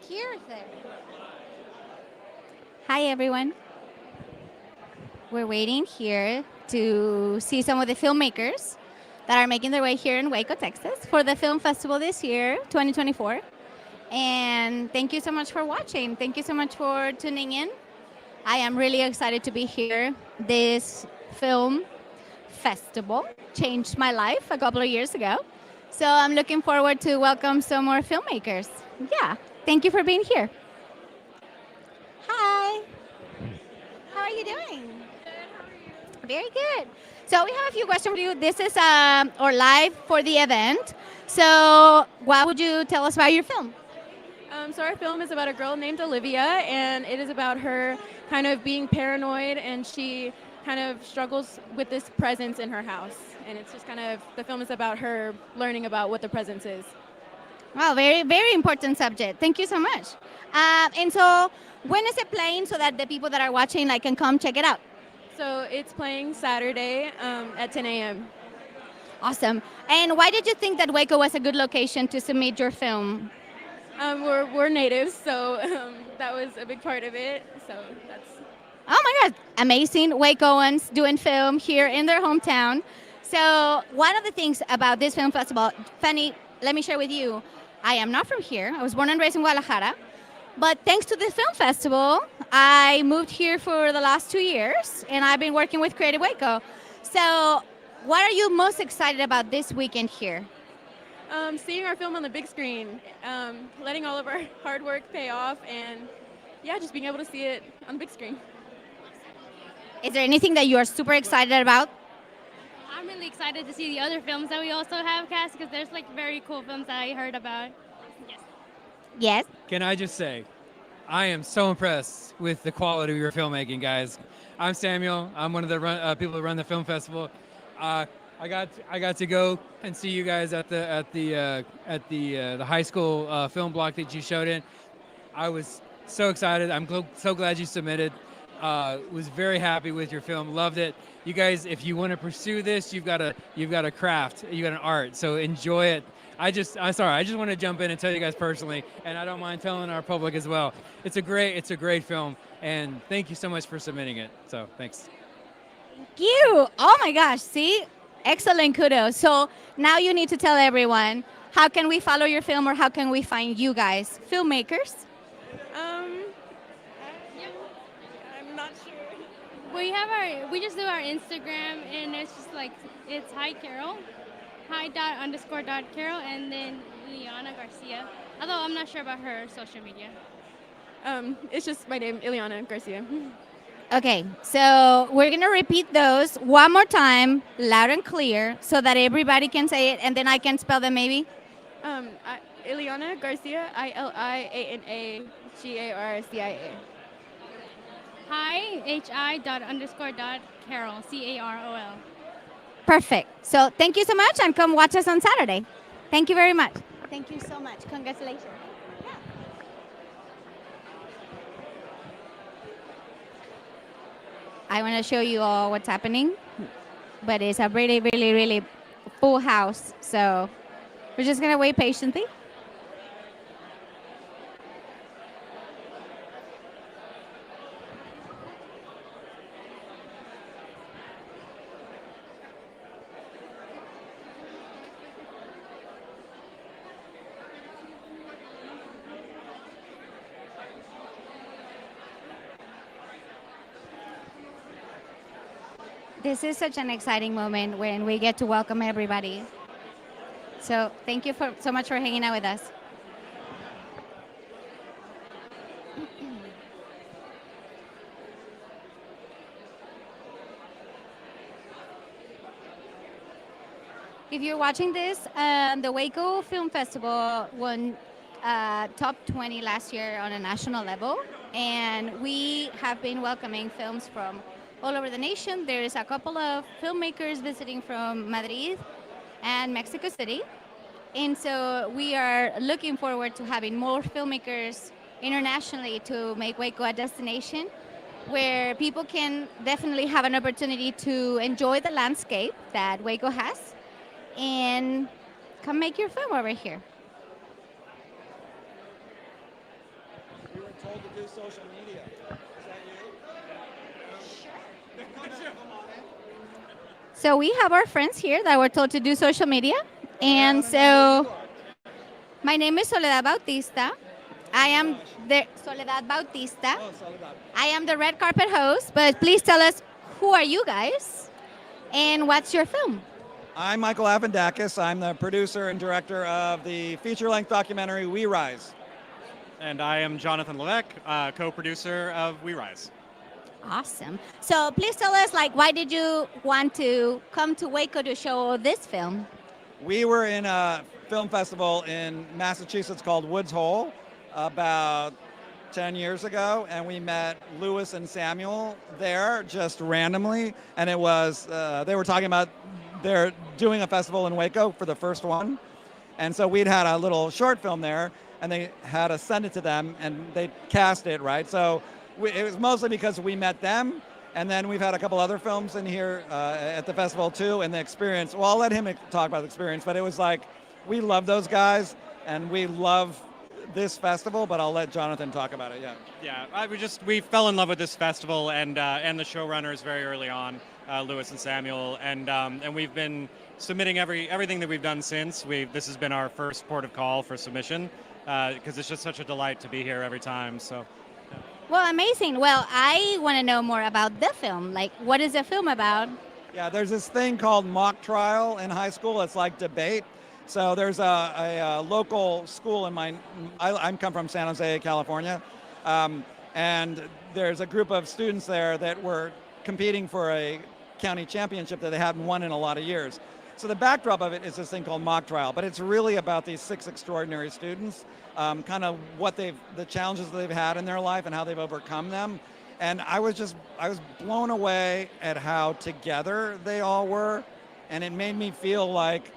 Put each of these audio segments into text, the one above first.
here then. Hi, everyone. We're waiting here to see some of the filmmakers that are making their way here in Waco, Texas for the film festival this year, 2024. And thank you so much for watching. Thank you so much for tuning in. I am really excited to be here. This film festival changed my life a couple of years ago. So I'm looking forward to welcome some more filmmakers. Yeah, thank you for being here. Hi, how are you doing? Very good. So we have a few questions for you. This is our live for the event. So what would you tell us about your film? So our film is about a girl named Olivia, and it is about her kind of being paranoid, and she kind of struggles with this presence in her house. And it's just kind of the film is about her learning about what the presence is. Wow, very, very important subject. Thank you so much. And so when is it playing so that the people that are watching can come check it out? So it's playing Saturday at 10 a.m. Awesome. And why did you think that Waco was a good location to submit your film? We're natives, so that was a big part of it. So that's Oh my God, amazing. Wacoans doing film here in their hometown. So one of the things about this film festival, Fanny, let me share with you. I am not from here. I was born and raised in Guadalajara. But thanks to this film festival, I moved here for the last 2 years, and I've been working with Creative Waco. So what are you most excited about this weekend here? seeing our film on the big screen, letting all of our hard work pay off, and yeah, just being able to see it on the big screen. Is there anything that you are super excited about? I'm really excited to see the other films that we also have cast because there's very cool films that I heard about. Yes. Yes. Can I just say, I am so impressed with the quality of your filmmaking, guys. I'm Samuel. I'm one of the people that run the film festival. I got to go and see you guys at the high school film block that you showed in. I was so excited. So glad you submitted. Was very happy with your film. Loved it. You guys, if you want to pursue this, you've got a craft. You got an art. So enjoy it. I just want to jump in and tell you guys personally, and I don't mind telling our public as well. It's a great film, and thank you so much for submitting it. So thanks. Thank you. Oh my gosh. See? Excellent kudos. So now you need to tell everyone how can we follow your film or how can we find you guys, filmmakers? I'm not sure. We just do our Instagram and it's just it's hi Carol, hi._Carol, and then Ileana Garcia. Although I'm not sure about her social media. It's just my name, Ileana Garcia. Okay, so we're going to repeat those one more time, loud and clear, so that everybody can say it, and then I can spell them maybe. Ileana Garcia, ILIANA GARCIA. Hi, hi._Carol, CAROL. Perfect. So thank you so much, and come watch us on Saturday. Thank you very much. Thank you so much. Congratulations. I want to show you all what's happening, but it's a really, really, really full house. So we're just going to wait patiently. This is such an exciting moment when we get to welcome everybody. So thank you so much for hanging out with us. If you're watching this, the Waco Film Festival won top 20 last year on a national level, and we have been welcoming films from all over the nation. There is a couple of filmmakers visiting from Madrid and Mexico City. And so we are looking forward to having more filmmakers internationally to make Waco a destination where people can definitely have an opportunity to enjoy the landscape that Waco has and come make your film over here. told to do social media. Is that you? So we have our friends here that were told to do social media. And so my name is Soledad Bautista. I am the Soledad Bautista. Oh, Soledad. I am the red carpet host, but please tell us, who are you guys and what's your film? I'm Michael Avendakis. I'm the producer and director of the feature-length documentary We Rise. And I am Jonathan Levesque, co-producer of We Rise. Awesome. So please tell us, like, why did you want to come to Waco to show this film? We were in a film festival in Massachusetts called Woods Hole about 10 years ago, and we met Lewis and Samuel there just randomly, and it was they were talking about they're doing a festival in Waco for the first one, and so we'd had a little short film there, and they had us send it to them, and they cast it, right? So it was mostly because we met them, and then we've had a couple other films in here at the festival too, and the experience, well, I'll let him talk about the experience, but it was like, we love those guys, and we love this festival, but I'll let Jonathan talk about it. Yeah, we fell in love with this festival and the showrunners very early on, Lewis and Samuel, and we've been submitting everything that we've done since. This has been our first port of call for submission because it's just such a delight to be here every time. So. Well, amazing. Well, I want to know more about the film. Like, what is the film about? Yeah, there's this thing called mock trial in high school. It's like debate. So there's a local school in I come from San Jose, California, and there's a group of students there that were competing for a county championship that they hadn't won in a lot of years. So the backdrop of it is this thing called mock trial, but it's really about these 6 extraordinary students, kind of the challenges they've had in their life and how they've overcome them. And I was blown away at how together they all were, and it made me feel like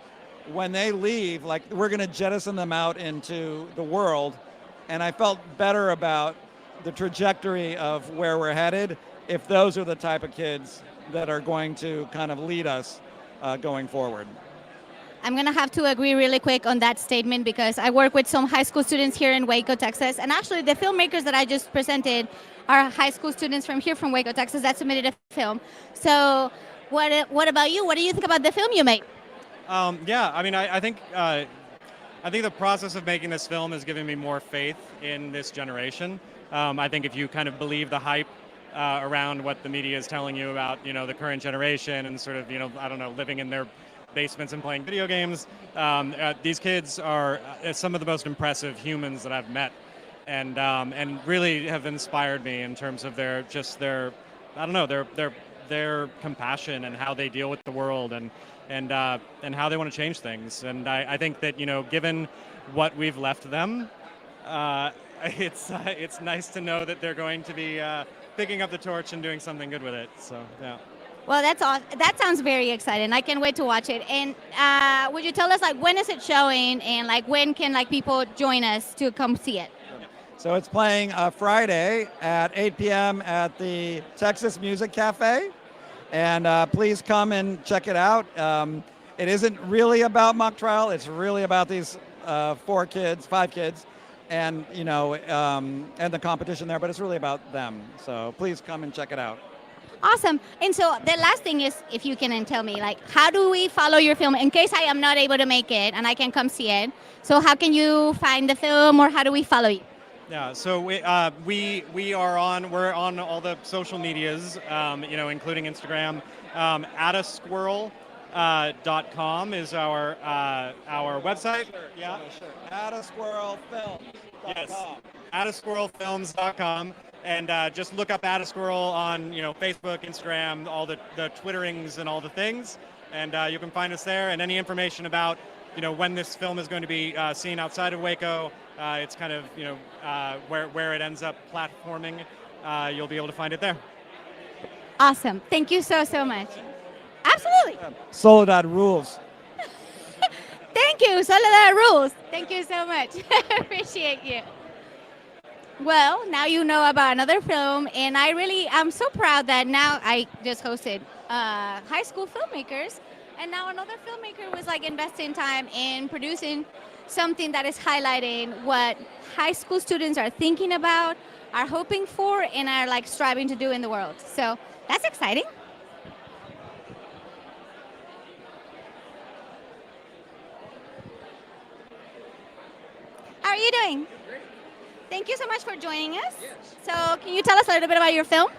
when they leave, like we're going to jettison them out into the world, and I felt better about the trajectory of where we're headed if those are the type of kids that are going to kind of lead us going forward. I'm going to have to agree really quick on that statement because I work with some high school students here in Waco, Texas, and actually the filmmakers that I just presented are high school students from here from Waco, Texas that submitted a film. So what about you? What do you think about the film you made? Yeah, I mean, I think the process of making this film has given me more faith in this generation. I think if you kind of believe the hype around what the media is telling you about, the current generation and sort of, I don't know, living in their basements and playing video games, these kids are some of the most impressive humans that I've met, and really have inspired me in terms of their compassion and how they deal with the world and how they want to change things. And I think that, given what we've left them, it's nice to know that they're going to be picking up the torch and doing something good with it. So, yeah. Well, that's all. That sounds very exciting. I can't wait to watch it. And would you tell us, like, when is it showing, and like when can people join us to come see it? So it's playing Friday at 8 p.m. at the Texas Music Cafe. And please come and check it out. It isn't really about mock trial. It's really about these 5 kids, and and the competition there. But it's really about them. So please come and check it out. Awesome. And so the last thing is, if you can tell me, like, how do we follow your film in case I am not able to make it and I can come see it? So how can you find the film, or how do we follow you? Yeah, so we're on all the social medias, including Instagram. Attasquirrel.com is our website. Yeah, sure. Attasquirrelfilms.com. Yes, Attasquirrelfilms.com, and just look up Attasquirrel on Facebook, Instagram, all the Twitterings and all the things, and you can find us there. And any information about when this film is going to be seen outside of Waco. It's kind of, where it ends up platforming. You'll be able to find it there. Awesome. Thank you so much. Absolutely. Soledad rules. Thank you. Soledad rules. Thank you so much. Appreciate you. Well, now you know about another film, and I'm so proud that now I just hosted high school filmmakers, and now another filmmaker was investing time in producing something that is highlighting what high school students are thinking about, are hoping for, and are like striving to do in the world. So that's exciting. How are you doing? Thank you so much for joining us. So can you tell us a little bit about your film?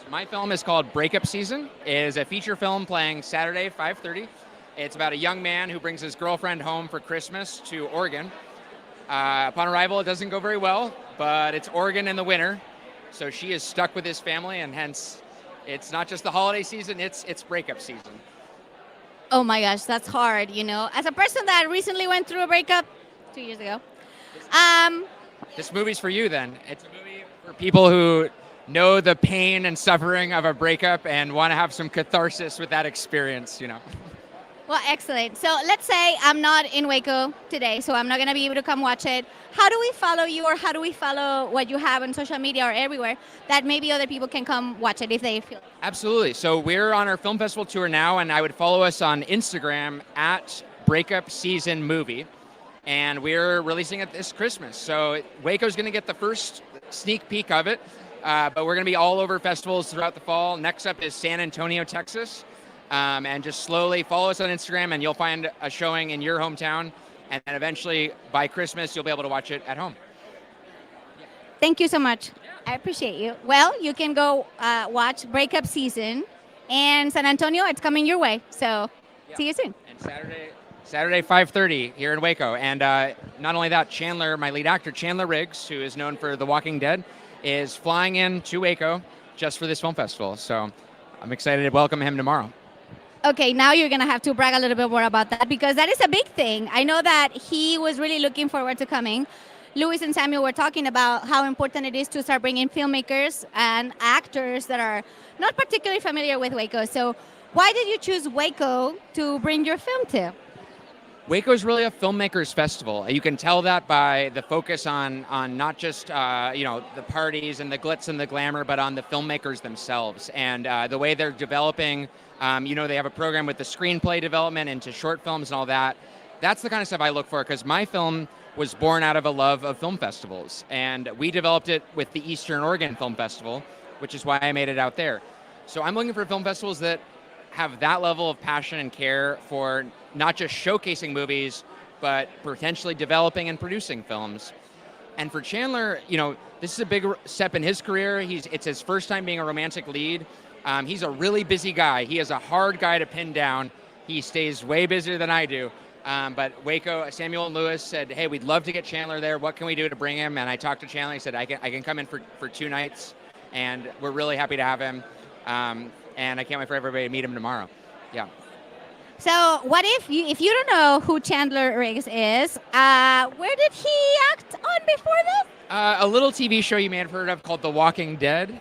My film is called Breakup Season. It is a feature film playing Saturday, 5:30. It's about a young man who brings his girlfriend home for Christmas to Oregon. Upon arrival, it doesn't go very well, but it's Oregon in the winter, so she is stuck with his family, and hence, it's not just the holiday season, it's breakup season. Oh my gosh, that's hard, you know. As a person that recently went through a breakup 2 years ago, This movie's for you then. It's a movie for people who know the pain and suffering of a breakup and want to have some catharsis with that experience, you know. well, excellent. So let's say I'm not in Waco today, so I'm not going to be able to come watch it. How do we follow you, or how do we follow what you have on social media or everywhere that maybe other people can come watch it if they feel? Absolutely. So we're on our film festival tour now, and I would follow us on Instagram at Breakup Season Movie. And we're releasing it this Christmas. So Waco's going to get the first sneak peek of it, but we're going to be all over festivals throughout the fall. Next up is San Antonio, Texas. And just slowly follow us on Instagram, and you'll find a showing in your hometown. And then eventually, by Christmas, you'll be able to watch it at home. Thank you so much. I appreciate you. Well, you can go watch Breakup Season, and San Antonio, it's coming your way. So see you soon. And Saturday 5:30 here in Waco. And not only that, Chandler, my lead actor, Chandler Riggs, who is known for The Walking Dead, is flying in to Waco just for this film festival. So I'm excited to welcome him tomorrow. Okay, now you're going to have to brag a little bit more about that, because that is a big thing. I know that he was really looking forward to coming. Louis and Samuel were talking about how important it is to start bringing filmmakers and actors that are not particularly familiar with Waco. So why did you choose Waco to bring your film to? Waco is really a filmmakers festival. You can tell that by the focus on not just the parties and the glitz and the glamour, but on the filmmakers themselves and the way they're developing. They have a program with the screenplay development into short films and all that. That's the kind of stuff I look for, because my film was born out of a love of film festivals, and we developed it with the Eastern Oregon Film Festival, which is why I made it out there. So I'm looking for film festivals that have that level of passion and care for not just showcasing movies, but potentially developing and producing films. And for Chandler, this is a big step in his career. It's his first time being a romantic lead. He's a really busy guy. He is a hard guy to pin down. He stays way busier than I do. But Waco, Samuel and Louis said, hey, we'd love to get Chandler there. What can we do to bring him? And I talked to Chandler. He said, I can come in for 2 nights. And we're really happy to have him. And I can't wait for everybody to meet him tomorrow. Yeah. So what if you don't know who Chandler Riggs is, where did he act on before this? A little TV show you may have heard of called The Walking Dead.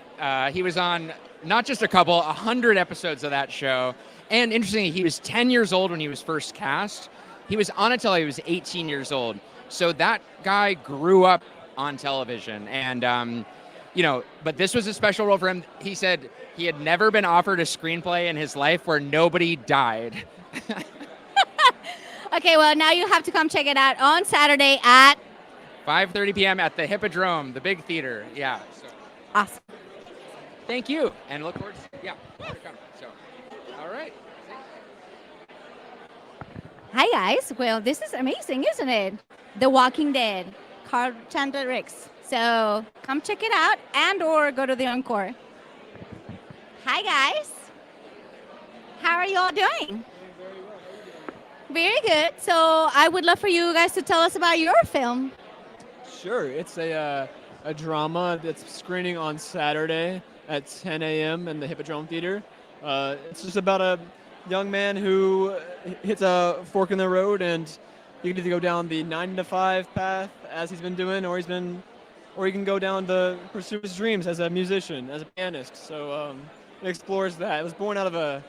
He was on not just a couple, 100 episodes of that show. And interestingly, he was 10 years old when he was first cast. He was on it till he was 18 years old. So that guy grew up on television. And, but this was a special role for him. He said he had never been offered a screenplay in his life where nobody died. Okay, well, now you have to come check it out on Saturday at 5:30 p.m. at the Hippodrome, the big theater. Yeah. So, awesome. thank you, and look forward to coming. So, all right. Hi, guys. Well, this is amazing, isn't it? The Walking Dead, Chandler Riggs. So come check it out and/or go to the encore. Hi, guys. How are you all doing? Very good. So I would love for you guys to tell us about your film. Sure. It's a drama that's screening on Saturday at 10 a.m. in the Hippodrome Theater. It's just about a young man who hits a fork in the road, and you can either go down the 9 to 5 path as he's been doing, or you can go down the pursue his dreams as a musician, as a pianist. So it explores that. It was born out of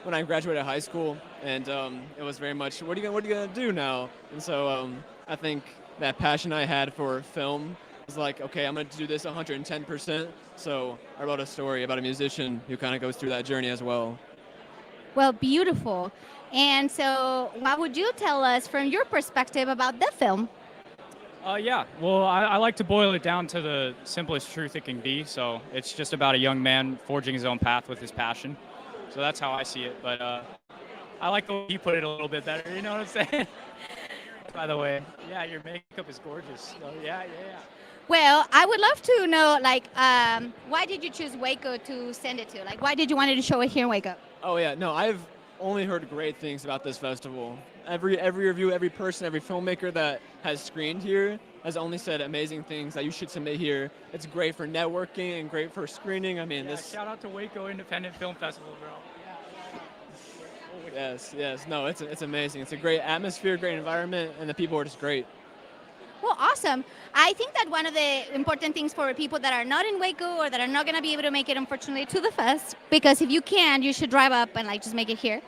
when I graduated high school, and it was very much, what are you gonna do now? And so I think that passion I had for film was like, okay, I'm gonna do this 110%. So I wrote a story about a musician who kind of goes through that journey as well. Well, beautiful. And so, what would you tell us from your perspective about the film? Yeah, well, I like to boil it down to the simplest truth it can be. So it's just about a young man forging his own path with his passion. So that's how I see it. But I like the way you put it a little bit better. You know what I'm saying? By the way, yeah, your makeup is gorgeous. So yeah. Well, I would love to know, like, why did you choose Waco to send it to? Like, why did you want to show it here in Waco? Oh yeah, no, I've only heard great things about this festival. Every review, every person, every filmmaker that has screened here has only said amazing things that you should submit here. It's great for networking and great for screening. I mean, this. Shout out to Waco Independent Film Festival, bro. Yes, no, it's amazing. It's a great atmosphere, great environment, and the people are just great. Well, awesome. I think that one of the important things for people that are not in Waco or that are not going to be able to make it, unfortunately, to the fest, because if you can, you should drive up and like just make it here.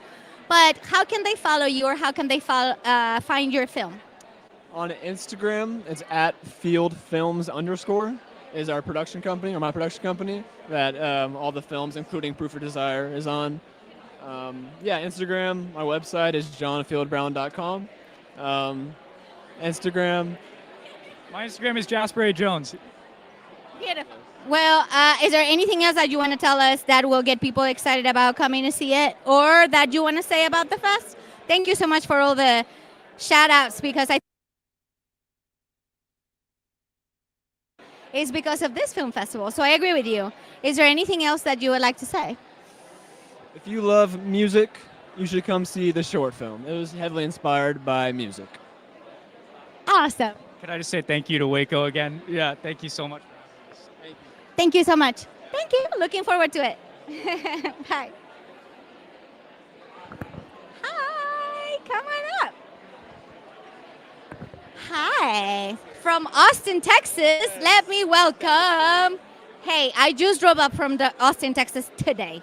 But how can they follow you, or how can they find your film? On Instagram, it's at @fieldfilms_ is our production company, or my production company, that all the films, including Proof of Desire, is on. Instagram, my website is johnfieldbrown.com. Instagram. My Instagram is Jasper A. Jones. Beautiful. Well, is there anything else that you want to tell us that will get people excited about coming to see it, or that you want to say about the fest? Thank you so much for all the shout outs, because it's because of this film festival. So I agree with you. Is there anything else that you would like to say? If you love music, you should come see the short film. It was heavily inspired by music. Awesome. Can I just say thank you to Waco again? Yeah, thank you so much. Thank you so much. Thank you. Looking forward to it. Bye. Hi. Come on up. Hi. From Austin, Texas, let me welcome. Hey, I just drove up from Austin, Texas today.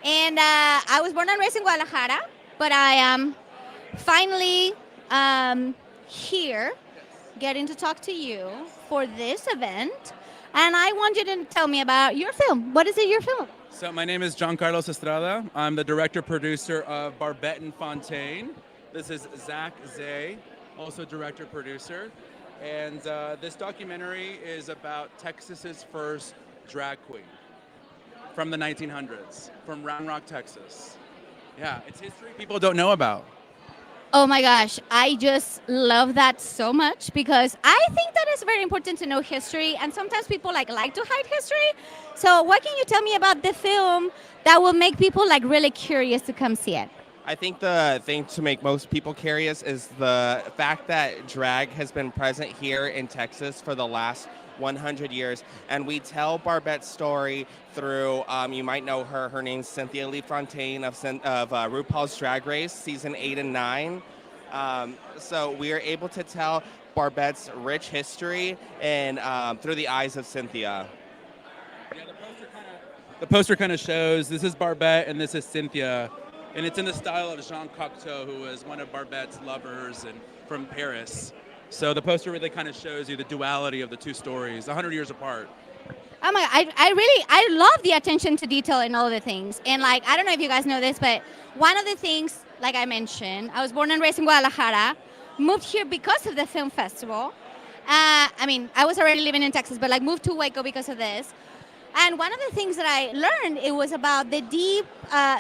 And I was born and raised in Guadalajara, but I am finally here getting to talk to you for this event. And I want you to tell me about your film. What is it, your film? So my name is John Carlos Estrada. I'm the director-producer of Barbette and Fontaine. This is Zach Zay, also director-producer. And this documentary is about Texas's first drag queen from the 1900s, from Round Rock, Texas. Yeah, it's history people don't know about. Oh my gosh, I just love that so much, because I think that it's very important to know history, and sometimes people like to hide history. So what can you tell me about the film that will make people like really curious to come see it? I think the thing to make most people curious is the fact that drag has been present here in Texas for the last 100 years, and we tell Barbette's story through, you might know her, her name's Cynthia Lee Fontaine of RuPaul's Drag Race, season 8 and 9. So we are able to tell Barbette's rich history and through the eyes of Cynthia. Yeah, the poster kind of shows this is Barbette and this is Cynthia, and it's in the style of Jean Cocteau, who was one of Barbette's lovers and from Paris. So the poster really kind of shows you the duality of the two stories, 100 years apart. Oh my, I love the attention to detail in all the things. And like, I don't know if you guys know this, but one of the things, like I mentioned, I was born and raised in Guadalajara, moved here because of the film festival. I was already living in Texas, but like moved to Waco because of this. And one of the things that I learned, it was about the deep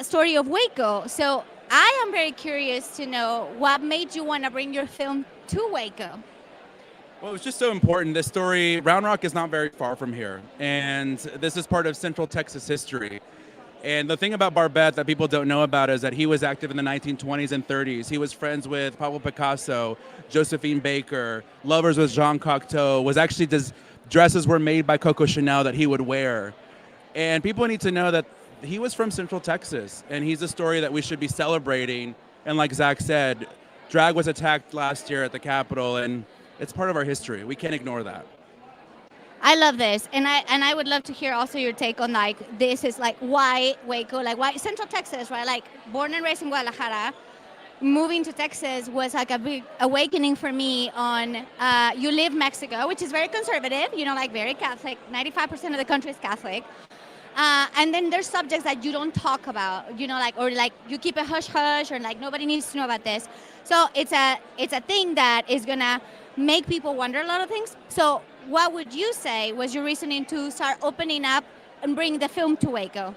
story of Waco. So I am very curious to know what made you want to bring your film to Waco. Well, it was just so important. This story, Round Rock is not very far from here, and this is part of Central Texas history. And the thing about Barbette that people don't know about is that he was active in the 1920s and 30s. He was friends with Pablo Picasso, Josephine Baker, lovers with Jean Cocteau, was actually dresses were made by Coco Chanel that he would wear. And people need to know that he was from Central Texas, and he's a story that we should be celebrating. And like Zach said, drag was attacked last year at the Capitol, and it's part of our history. We can't ignore that. I love this, and I would love to hear also your take on like this is like why Waco, like why Central Texas, right? Like born and raised in Guadalajara, moving to Texas was like a big awakening for me on you live Mexico, which is very conservative, like very Catholic. 95% of the country is Catholic. And then there's subjects that you don't talk about, or like you keep a hush hush, or like nobody needs to know about this. So it's a thing that is gonna make people wonder a lot of things. So what would you say was your reasoning to start opening up and bring the film to Waco?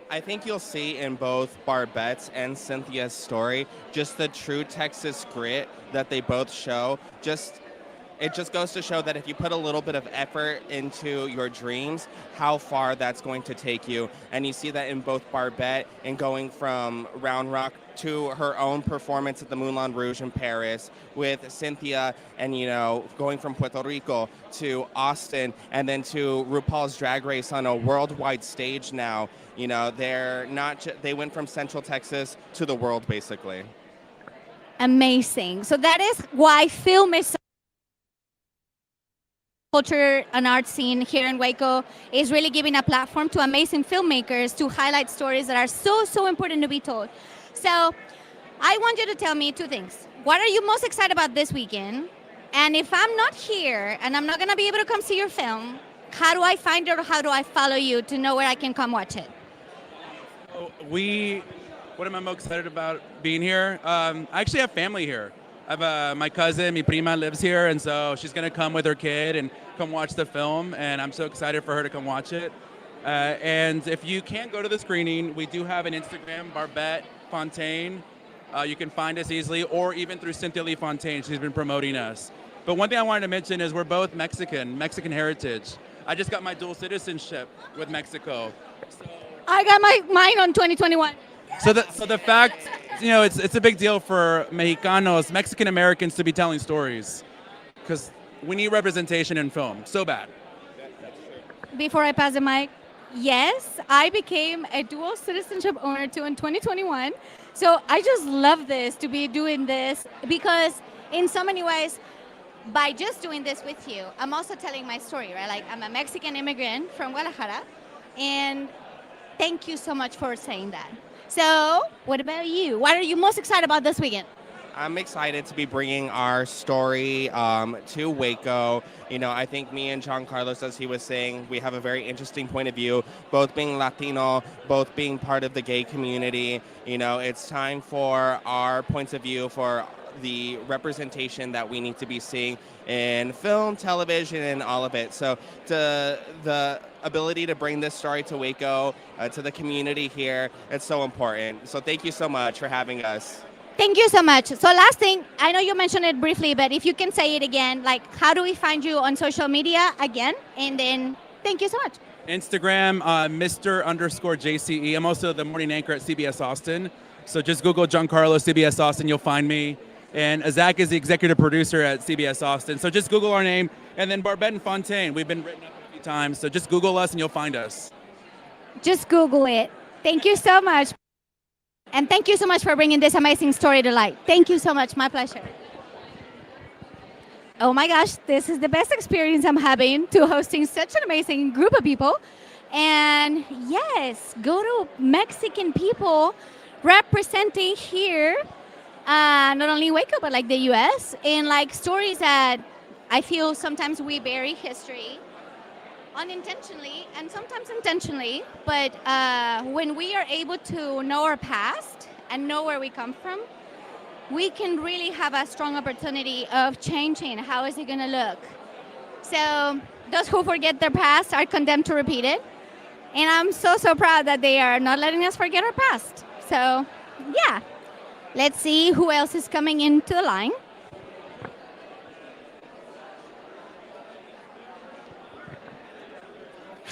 I think you'll see in both Barbette's and Cynthia's story just the true Texas grit that they both show. It just goes to show that if you put a little bit of effort into your dreams, how far that's going to take you. And you see that in both Barbette and going from Round Rock to her own performance at the Moulin Rouge in Paris, with Cynthia and, going from Puerto Rico to Austin and then to RuPaul's Drag Race on a worldwide stage now. They went from Central Texas to the world, basically. Amazing. So that is why film is culture and art scene here in Waco is really giving a platform to amazing filmmakers to highlight stories that are so important to be told. So I want you to tell me two things. What are you most excited about this weekend? And if I'm not here and I'm not going to be able to come see your film, how do I find it, or how do I follow you to know where I can come watch it? What am I most excited about being here? I actually have family here. I have my cousin, mi prima, lives here, and so she's going to come with her kid and come watch the film, and I'm so excited for her to come watch it. And if you can't go to the screening, we do have an Instagram, Barbette Fontaine. You can find us easily, or even through Cynthia Lee Fontaine. She's been promoting us. But one thing I wanted to mention is we're both Mexican heritage. I just got my dual citizenship with Mexico. I got mine on 2021. So the fact, it's a big deal for Mexicanos, Mexican Americans, to be telling stories, because we need representation in film so bad. Before I pass the mic, yes, I became a dual citizenship owner too in 2021. So I just love this, to be doing this, because in so many ways, by just doing this with you, I'm also telling my story, right? Like, I'm a Mexican immigrant from Guadalajara, and thank you so much for saying that. So what about you? What are you most excited about this weekend? I'm excited to be bringing our story to Waco. I think me and John Carlos, as he was saying, we have a very interesting point of view, both being Latino, both being part of the gay community. It's time for our points of view, for the representation that we need to be seeing in film, television, and all of it. So the ability to bring this story to Waco, to the community here, it's so important. So thank you so much for having us. Thank you so much. So last thing, I know you mentioned it briefly, but if you can say it again, like, how do we find you on social media again? And then thank you so much. Instagram, Mr._JCE. I'm also the morning anchor at CBS Austin. So just Google Giancarlo CBS Austin, you'll find me. And Zach is the executive producer at CBS Austin. So just Google our name. And then Barbette and Fontaine, we've been written up a few times. So just Google us and you'll find us. Just Google it. Thank you so much. And thank you so much for bringing this amazing story to light. Thank you so much. My pleasure. Oh my gosh, this is the best experience I'm having to hosting such an amazing group of people. And yes, go to Mexican people representing here, not only Waco, but like the US, and like stories that I feel sometimes we bury history unintentionally and sometimes intentionally, but when we are able to know our past and know where we come from, we can really have a strong opportunity of changing how is it going to look. So those who forget their past are condemned to repeat it, and I'm so proud that they are not letting us forget our past. So yeah, let's see who else is coming into the line.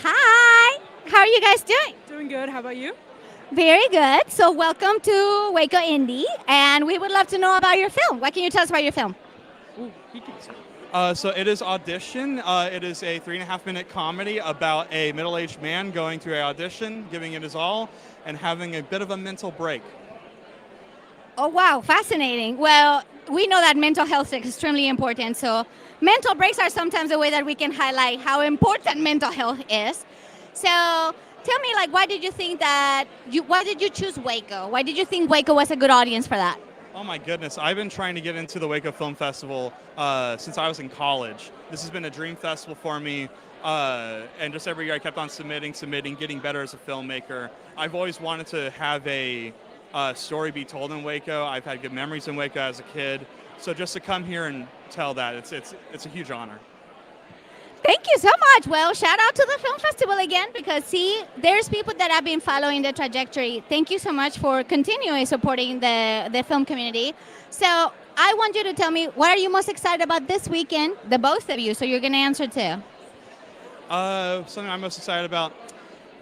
Hi, how are you guys doing? Doing good. How about you? Very good. So welcome to Waco Indie, and we would love to know about your film. What can you tell us about your film? So it is Audition. It is a 3.5-minute comedy about a middle-aged man going through an audition, giving it his all, and having a bit of a mental break. Oh, wow. Fascinating. Well, we know that mental health is extremely important. So mental breaks are sometimes a way that we can highlight how important mental health is. So tell me, why did you think why did you choose Waco? Why did you think Waco was a good audience for that? Oh my goodness, I've been trying to get into the Waco Film Festival since I was in college. This has been a dream festival for me, and just every year I kept on submitting, getting better as a filmmaker. I've always wanted to have a story be told in Waco. I've had good memories in Waco as a kid, so just to come here and tell that, it's a huge honor. Thank you so much. Well, shout out to the film festival again, because see, there's people that have been following the trajectory. Thank you so much for continuing supporting the film community. So I want you to tell me, what are you most excited about this weekend, the both of you? So you're going to answer too. Something I'm most excited about,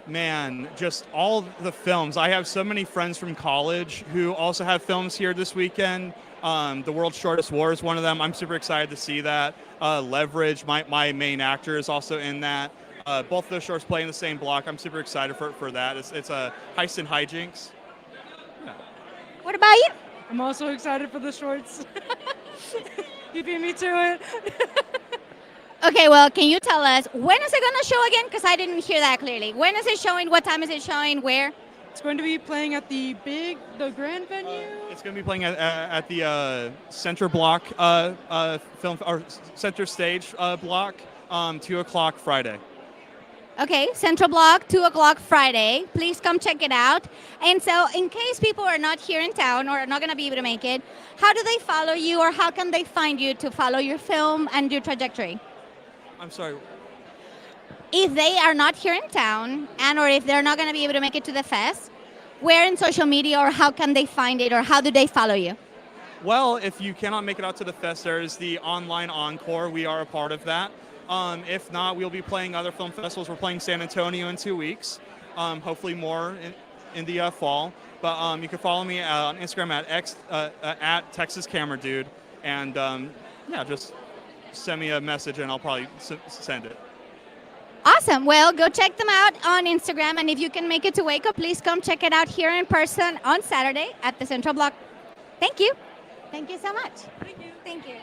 man, just all the films. I have so many friends from college who also have films here this weekend. The World's Shortest War is one of them. I'm super excited to see that. Leverage, my main actor is also in that. Both of those shorts play in the same block. I'm super excited for that. It's a heist and hijinks. Yeah. What about you? I'm also excited for the shorts. You beat me to it. Okay, well, can you tell us, when is it going to show again? Because I didn't hear that clearly. When is it showing? What time is it showing? Where? It's going to be playing at the grand venue. It's going to be playing at the center block film or center stage block, 2 o'clock Friday. Okay, Central Block, 2 o'clock Friday. Please come check it out. And so in case people are not here in town or are not going to be able to make it, how do they follow you, or how can they find you to follow your film and your trajectory? I'm sorry. If they are not here in town, and or if they're not going to be able to make it to the fest, where in social media, or how can they find it, or how do they follow you? Well, if you cannot make it out to the fest, there is the online encore. We are a part of that. If not, we'll be playing other film festivals. We're playing San Antonio in 2 weeks, hopefully more in the fall. But you can follow me on Instagram at Texas Camera Dude, and yeah, just send me a message and I'll probably send it. Awesome. Well, go check them out on Instagram, and if you can make it to Waco, please come check it out here in person on Saturday at the Central Block. Thank you. Thank you so much. Thank you. Thank you.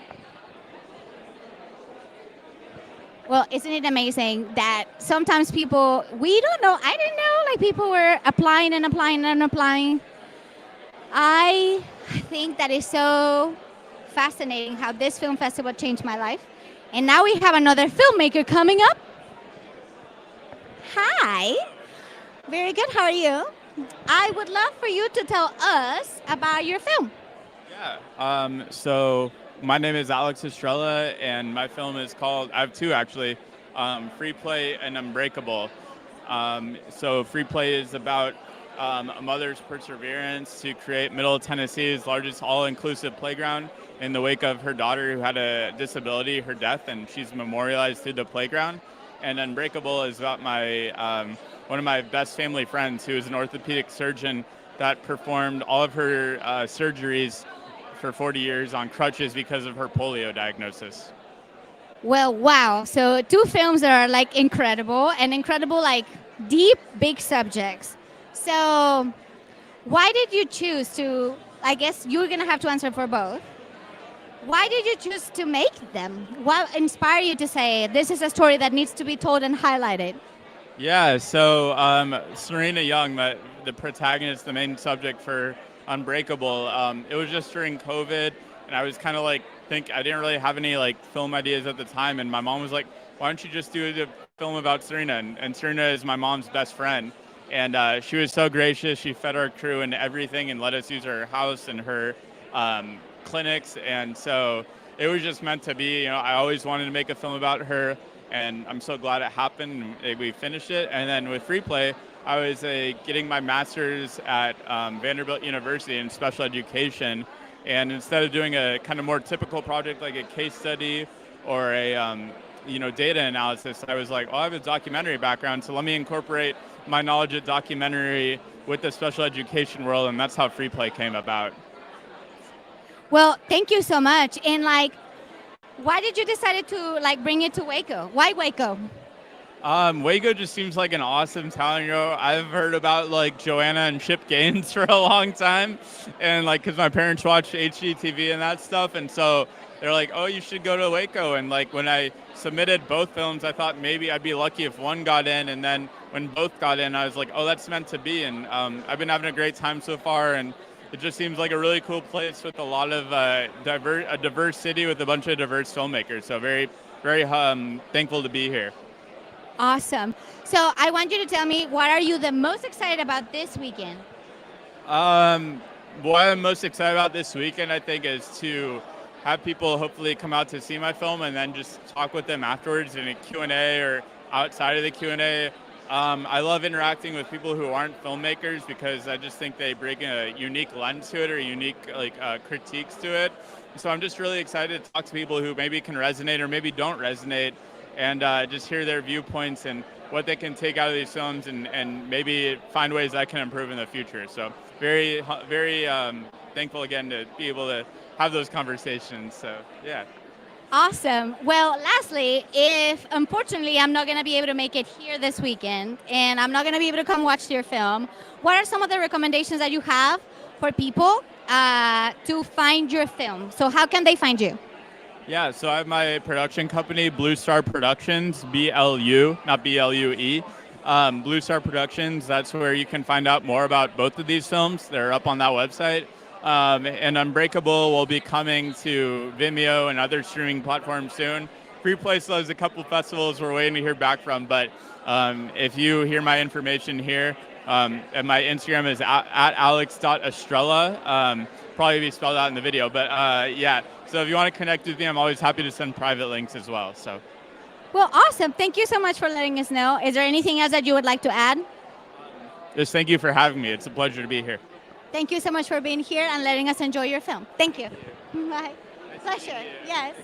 Well, isn't it amazing that sometimes people, we don't know, I didn't know, like people were applying and applying and applying. I think that is so fascinating how this film festival changed my life. And now we have another filmmaker coming up. Hi. Very good. How are you? I would love for you to tell us about your film. Yeah. So my name is Alex Estrella, and my film is called, I have two actually, Free Play and Unbreakable. So Free Play is about a mother's perseverance to create Middle Tennessee's largest all-inclusive playground in the wake of her daughter who had a disability, her death, and she's memorialized through the playground. And Unbreakable is about my one of my best family friends who is an orthopedic surgeon that performed all of her surgeries for 40 years on crutches because of her polio diagnosis. Well, wow. So 2 films that are like incredible, and incredible, like deep, big subjects. So why did you choose to, I guess you're going to have to answer for both. Why did you choose to make them? What inspired you to say, this is a story that needs to be told and highlighted? Yeah, so Serena Young, the protagonist, the main subject for Unbreakable, it was just during COVID, and I was kind of like, I didn't really have any like film ideas at the time, and my mom was like, why don't you just do a film about Serena? And Serena is my mom's best friend, and she was so gracious. She fed our crew and everything and let us use her house and her clinics, and so it was just meant to be. I always wanted to make a film about her, and I'm so glad it happened. We finished it, and then with Free Play, I was getting my master's at Vanderbilt University in special education, and instead of doing a kind of more typical project like a case study or a data analysis, I was like, I have a documentary background, so let me incorporate my knowledge of documentary with the special education world, and that's how Free Play came about. Well, thank you so much. And like, why did you decide to like bring it to Waco? Why Waco? Waco just seems like an awesome town. I've heard about like Joanna and Chip Gaines for a long time, and like because my parents watch HGTV and that stuff, and so they're like, oh, you should go to Waco. And like when I submitted both films, I thought maybe I'd be lucky if one got in, and then when both got in, I was like, oh, that's meant to be. And I've been having a great time so far, and it just seems like a really cool place with a lot of a diverse city with a bunch of diverse filmmakers. So very thankful to be here. Awesome. So I want you to tell me, what are you the most excited about this weekend? What I'm most excited about this weekend, I think, is to have people hopefully come out to see my film and then just talk with them afterwards in a Q&A or outside of the Q&A. I love interacting with people who aren't filmmakers because I just think they bring a unique lens to it or unique critiques to it. So I'm just really excited to talk to people who maybe can resonate or maybe don't resonate, and just hear their viewpoints and what they can take out of these films and maybe find ways I can improve in the future. So very thankful again to be able to have those conversations. So yeah. Awesome. Well, lastly, if unfortunately I'm not going to be able to make it here this weekend and I'm not going to be able to come watch your film, what are some of the recommendations that you have for people to find your film? So how can they find you? Yeah, so I have my production company, Blue Star Productions, BLU, not BLUE. Blue Star Productions, that's where you can find out more about both of these films. They're up on that website. And Unbreakable will be coming to Vimeo and other streaming platforms soon. Free Place has a couple festivals we're waiting to hear back from, but if you hear my information here, and my Instagram is at alex.estrella, probably be spelled out in the video, but yeah. So if you want to connect with me, I'm always happy to send private links as well. So. Well, awesome. Thank you so much for letting us know. Is there anything else that you would like to add? Just thank you for having me. It's a pleasure to be here. Thank you so much for being here and letting us enjoy your film. Thank you. Bye. Pleasure. Yes.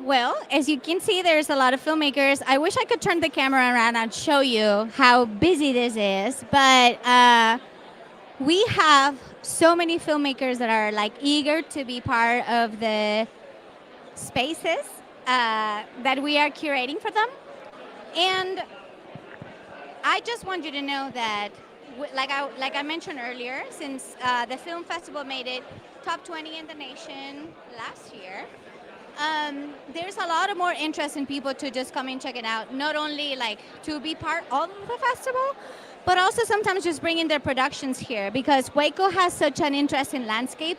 Well, as you can see, there's a lot of filmmakers. I wish I could turn the camera around and show you how busy this is, but we have so many filmmakers that are like eager to be part of the spaces that we are curating for them. And I just want you to know that, like I mentioned earlier, since the film festival made it top 20 in the nation last year, there's a lot of more interest in people to just come and check it out. Not only like to be part of the festival, but also sometimes just bringing their productions here, because Waco has such an interesting landscape.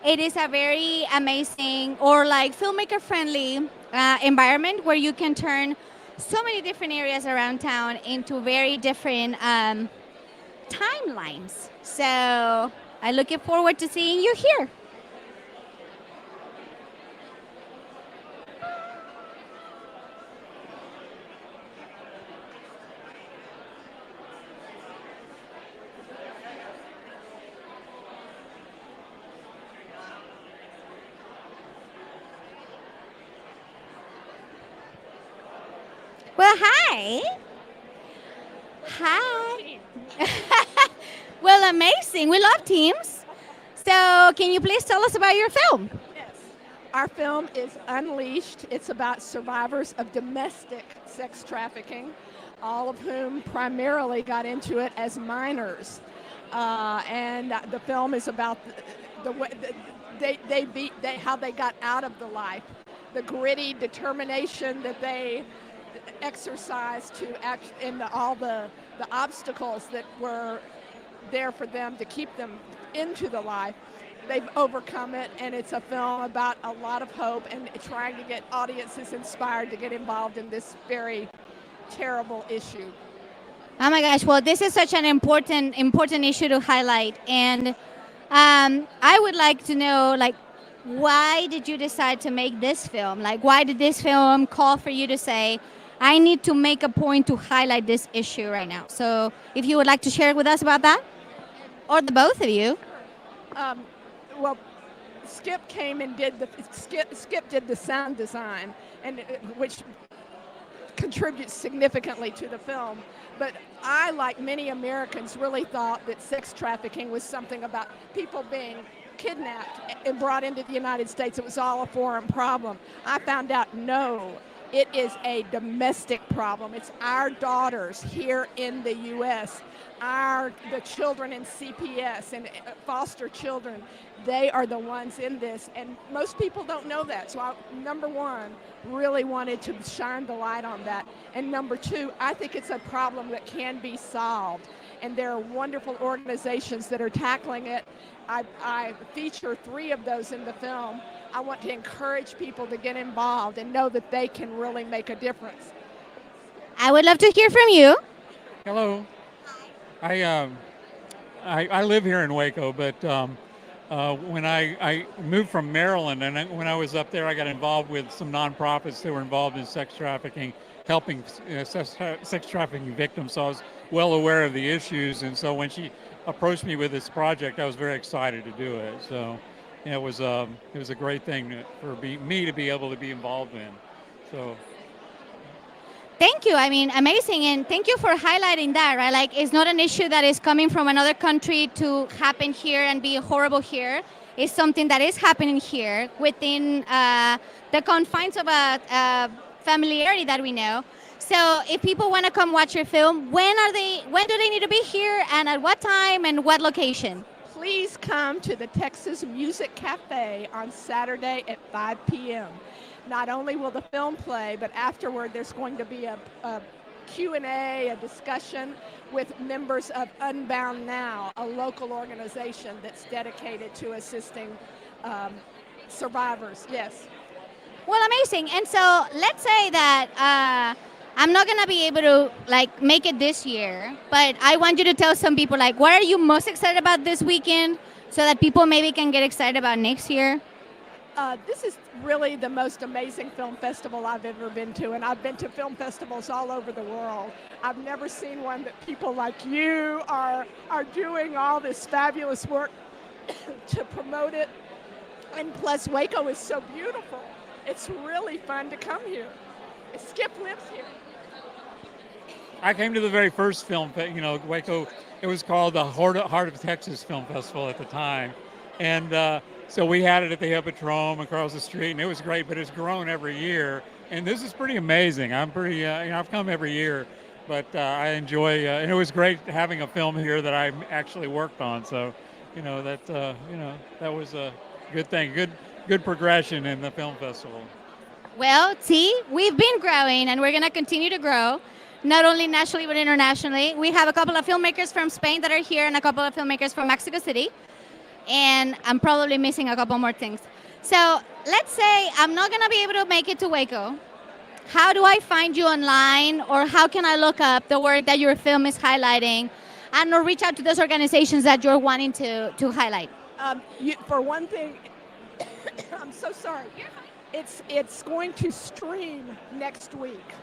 It is a very amazing or like filmmaker friendly environment where you can turn so many different areas around town into very different timelines. So I'm looking forward to seeing you here. Well, hi. Hi. Well, amazing. We love teams. So can you please tell us about your film? Yes. Our film is Unleashed. It's about survivors of domestic sex trafficking, all of whom primarily got into it as minors. And the film is about the way how they got out of the life, the gritty determination that they exercised to act in all the obstacles that were there for them to keep them into the life. They've overcome it, and it's a film about a lot of hope and trying to get audiences inspired to get involved in this very terrible issue. Oh my gosh, well, this is such an important issue to highlight. And I would like to know, like, why did you decide to make this film? Like, why did this film call for you to say, I need to make a point to highlight this issue right now? So if you would like to share with us about that, or the both of you. Well, Skip came and did Skip did the sound design, and which contributes significantly to the film. But I, like many Americans, really thought that sex trafficking was something about people being kidnapped and brought into the United States. It was all a foreign problem. I found out no, It is a domestic problem. It's our daughters here in the U.S., the children in CPS and foster children. They are the ones in this, and most people don't know that. So I, number one, really wanted to shine the light on that. And number two, I think it's a problem that can be solved. And there are wonderful organizations that are tackling it. I feature 3 of those in the film. I want to encourage people to get involved and know that they can really make a difference. I would love to hear from you. Hello. I live here in Waco, but when I moved from Maryland, and when I was up there, I got involved with some nonprofits that were involved in sex trafficking, helping sex trafficking victims. So I was well aware of the issues, and so when she approached me with this project, I was very excited to do it. So it was a great thing for me to be able to be involved in. So. Thank you. I mean, amazing. And thank you for highlighting that, right? Like, it's not an issue that is coming from another country to happen here and be horrible here. It's something that is happening here within the confines of a familiarity that we know. So if people want to come watch your film, when do they need to be here, and at what time and what location? Please come to the Texas Music Cafe on Saturday at 5 p.m. Not only will the film play, but afterward there's going to be a Q&A, a discussion with members of Unbound Now, a local organization that's dedicated to assisting survivors. Yes. Well, amazing. And so let's say that I'm not going to be able to make it this year, but I want you to tell some people, what are you most excited about this weekend so that people maybe can get excited about next year? This is really the most amazing film festival I've ever been to, and I've been to film festivals all over the world. I've never seen one that people like you are doing all this fabulous work to promote it. And plus, Waco is so beautiful. It's really fun to come here. Skip lives here. I came to the very first film, Waco. It was called the Heart of Texas Film Festival at the time, and so we had it at the Hippodrome across the street, and it was great. But it's grown every year, and this is pretty amazing. I'm pretty, I've come every year, but I enjoy. And it was great having a film here that I actually worked on. So, that was a good thing. Good progression in the film festival. Well, see, we've been growing, and we're going to continue to grow, not only nationally but internationally. We have a couple of filmmakers from Spain that are here, and a couple of filmmakers from Mexico City. And I'm probably missing a couple more things. So let's say I'm not going to be able to make it to Waco. How do I find you online, or how can I look up the work that your film is highlighting, and or reach out to those organizations that you're wanting to highlight? For one thing, I'm so sorry. It's going to stream next week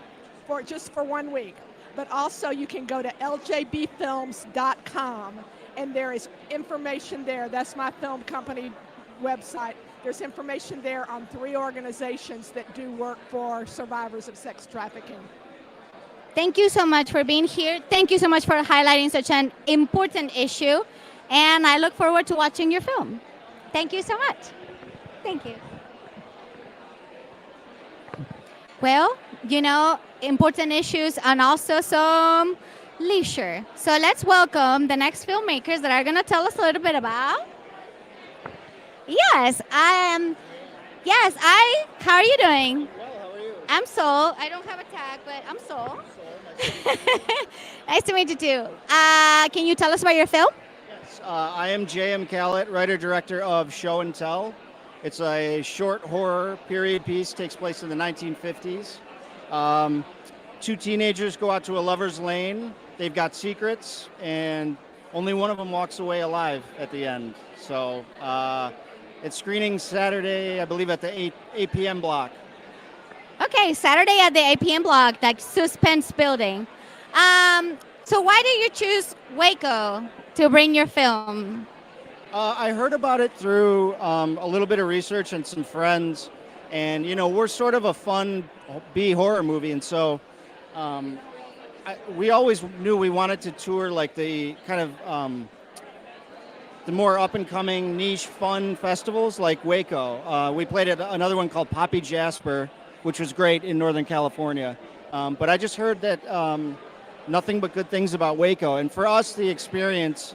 for 1 week. But also you can go to ljbfilms.com. And there is information there. That's my film company website. There's information there on 3 organizations that do work for survivors of sex trafficking. Thank you so much for being here. Thank you so much for highlighting such an important issue. And I look forward to watching your film. Thank you so much. Thank you. Well, important issues and also some leisure. So let's welcome the next filmmakers that are going to tell us a little bit about. Yes, how are you doing? Well, how are you? I'm Sol. I don't have a tag, but I'm Sol. Nice to meet you too. Can you tell us about your film? Yes, I am J.M. Callett, writer-director of Show and Tell. It's a short horror period piece, takes place in the 1950s. 2 teenagers go out to a lover's lane. They've got secrets, and only one of them walks away alive at the end. So it's screening Saturday, I believe, at the 8 p.m. block. Okay, Saturday at the 8 p.m. block, that Suspense building. So why did you choose Waco to bring your film? I heard about it through a little bit of research and some friends. And, we're sort of a fun B-horror movie, and so we always knew we wanted to tour like the kind of the more up-and-coming niche fun festivals like Waco. We played at another one called Poppy Jasper which was great in Northern California. But I just heard that nothing but good things about Waco. And for us, the experience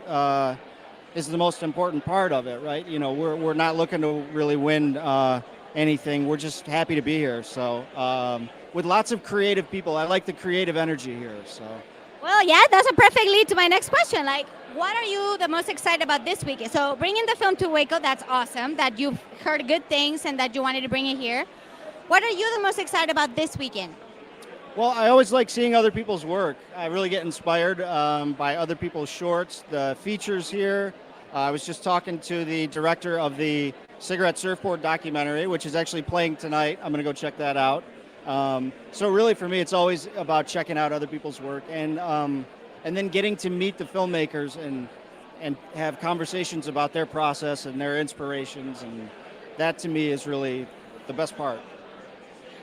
is the most important part of it, right? You know, we're not looking to really win anything. We're just happy to be here. So with lots of creative people, I like the creative energy here. So. Well, yeah, that's a perfect lead to my next question. Like, what are you the most excited about this weekend? So bringing the film to Waco, that's awesome, that you've heard good things and that you wanted to bring it here. What are you the most excited about this weekend? Well, I always like seeing other people's work. I really get inspired by other people's shorts, the features here. I was just talking to the director of the Cigarette Surfboard documentary, which is actually playing tonight. I'm going to go check that out. So really for me, it's always about checking out other people's work and then getting to meet the filmmakers and have conversations about their process and their inspirations. And that to me is really the best part.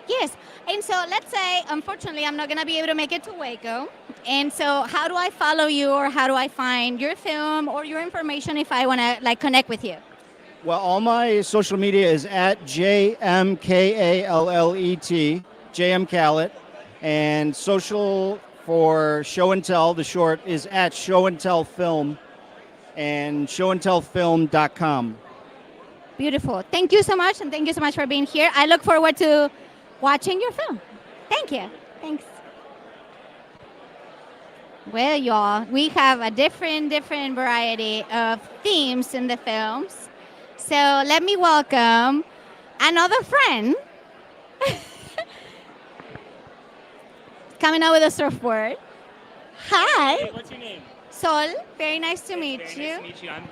Yes, and so let's say, unfortunately, I'm not going to be able to make it to Waco. And so how do I follow you, or how do I find your film or your information if I want to like connect with you? Well, all my social media is at JMKALLET, JM Khallet, and social for Show and Tell, the short, is at Show and Tell Film and showandtellfilm.com. Beautiful. Thank you so much, and thank you so much for being here. I look forward to watching your film. Thank you. Thanks. Well, y'all, we have a different variety of themes in the films. So let me welcome another friend coming out with a surfboard. Hi. Hey, what's your name? Sol. Very nice to meet you. Nice to meet you. I'm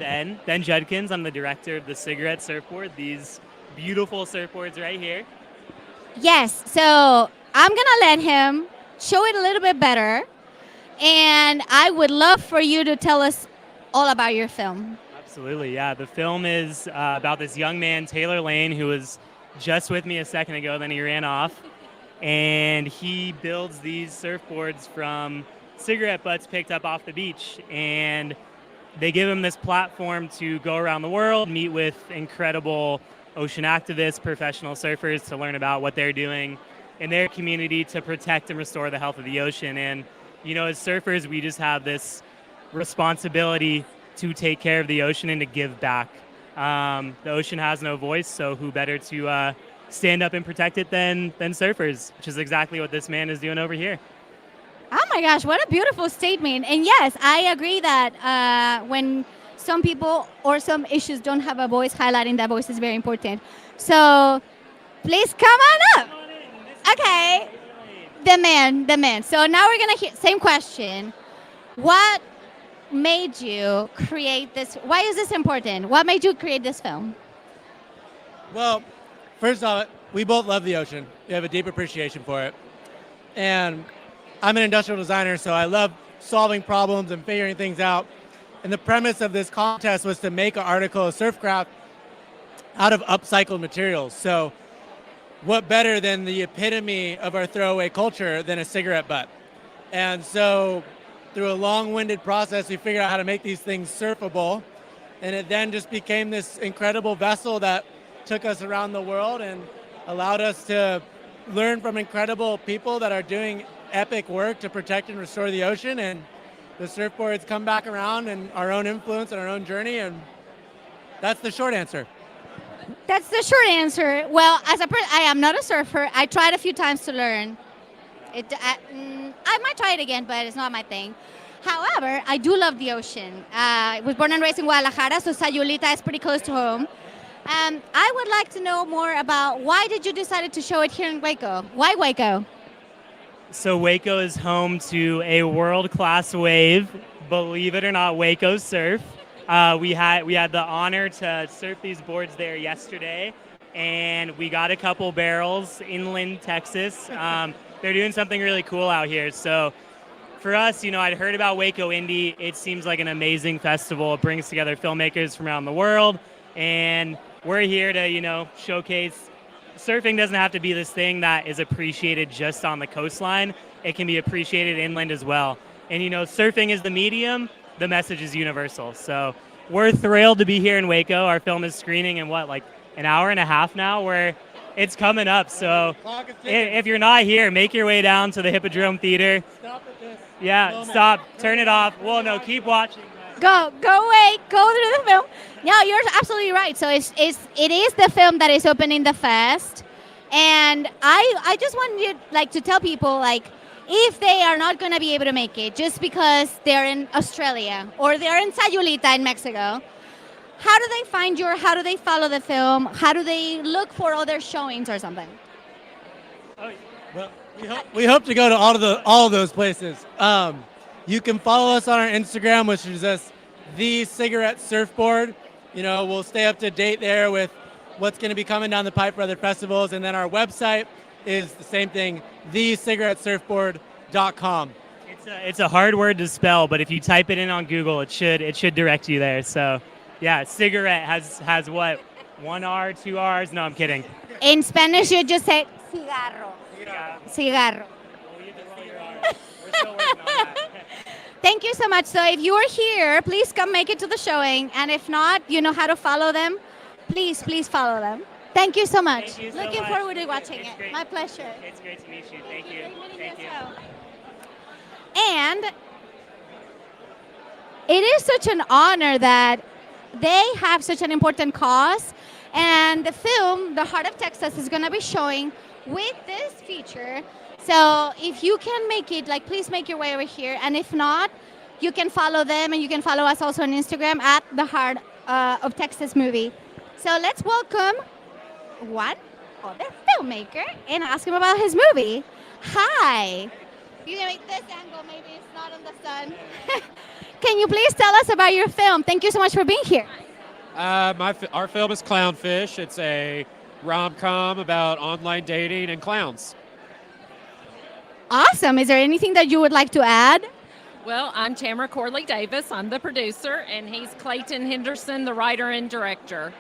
Ben Judkins. I'm the director of the Cigarette Surfboard. These beautiful surfboards right here. Yes, so I'm gonna let him show it a little bit better, and I would love for you to tell us all about your film. Absolutely, yeah. The film is about this young man, Taylor Lane, who was just with me a second ago, then he ran off, and he builds these surfboards from cigarette butts picked up off the beach, and they give him this platform to go around the world, meet with incredible ocean activists, professional surfers, to learn about what they're doing in their community to protect and restore the health of the ocean. And, you know, as surfers, we just have this responsibility to take care of the ocean and to give back. The ocean has no voice, so who better to stand up and protect it than surfers, which is exactly what this man is doing over here. Oh my gosh, what a beautiful statement. And yes, I agree that when some people or some issues don't have a voice, highlighting that voice is very important. So please come on up. Okay. The man. So now we're going to hear, same question. What made you create this? Why is this important? What made you create this film? Well, first off, we both love the ocean. We have a deep appreciation for it. And I'm an industrial designer, so I love solving problems and figuring things out. And the premise of this contest was to make an article of surfcraft out of upcycled materials. So what better than the epitome of our throwaway culture than a cigarette butt? And so through a long-winded process, we figured out how to make these things surfable. And it then just became this incredible vessel that took us around the world and allowed us to learn from incredible people that are doing epic work to protect and restore the ocean. And the surfboards come back around and our own influence and our own journey, and that's the short answer. That's the short answer. Well, as a person, I am not a surfer. I tried a few times to learn. I might try it again, but it's not my thing. However, I do love the ocean. I was born and raised in Guadalajara, so Sayulita is pretty close to home. I would like to know more about why did you decide to show it here in Waco? Why Waco? So Waco is home to a world-class wave. Believe it or not, Waco Surf. We had the honor to surf these boards there yesterday, and we got a couple barrels inland Texas. They're doing something really cool out here. So for us, you know, I'd heard about Waco Indie. It seems like an amazing festival. It brings together filmmakers from around the world, and we're here to, you know, showcase. Surfing doesn't have to be this thing that is appreciated just on the coastline. It can be appreciated inland as well. And, you know, surfing is the medium. The message is universal. So we're thrilled to be here in Waco. Our film is screening in like an hour and a half now. We're it's coming up. So if you're not here, make your way down to the Hippodrome Theater. Stop at this. Yeah, stop, turn it off. Well, no, keep watching. Go away, go to the film. No, you're absolutely right. So it is the film that is opening the fest, and I just want you to tell people if they are not going to be able to make it just because they're in Australia or they're in Sayulita in Mexico, how do they find you, or how do they follow the film? How do they look for other showings or something? Well, we hope to go to all of those places. You can follow us on our Instagram, which is just The Cigarette Surfboard. We'll stay up to date there with what's going to be coming down the pipe for other festivals. And then our website is the same thing, thecigarettesurfboard.com. It's a hard word to spell, but if you type it in on Google, it should direct you there. So, yeah, cigarette has what? 1 R, 2 R's? No, I'm kidding. In Spanish, you just say cigarro. Cigarro. Thank you so much. So if you are here, please come make it to the showing. And if not, you know how to follow them. Please follow them. Thank you so much. Thank you so Looking much. forward to watching it. Great. My pleasure. It's great to meet you. Thank you. Thank you. And it is such an honor that they have such an important cause. And the film, The Heart of Texas, is going to be showing with this feature. So if you can make it, please make your way over here. And if not, you can follow them, and you can follow us also on Instagram at The Heart of Texas Movie. So let's welcome one other filmmaker and ask him about his movie. Hi. You can make this angle, maybe it's not in the sun. Can you please tell us about your film? Thank you so much for being here. Our film is Clownfish. It's a rom-com about online dating and clowns. Awesome. Is there anything that you would like to add? Well, I'm Tamara Corley Davis. I'm the producer, and he's Clayton Henderson, the writer and director.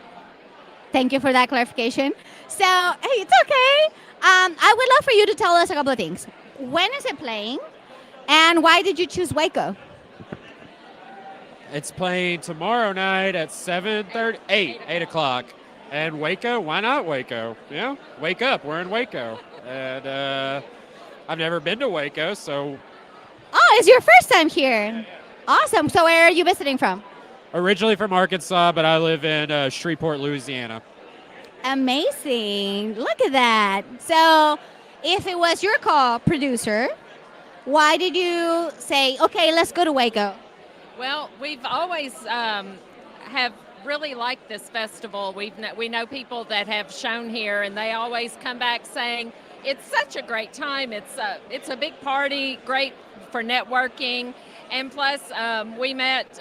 Thank you for that clarification. So, hey, it's okay. I would love for you to tell us a couple of things. When is it playing, and why did you choose Waco? It's playing tomorrow night at 8 o'clock. And Waco, why not Waco? Wake up, we're in Waco. And I've never been to Waco, so. Oh, it's your first time here. Awesome. So where are you visiting from? Originally from Arkansas, but I live in Shreveport, Louisiana. Amazing. Look at that. So if it was your call, producer, why did you say, okay, let's go to Waco? Well, we've always have really liked this festival. We know people that have shown here, and they always come back saying it's such a great time. It's a big party, great for networking, and plus we met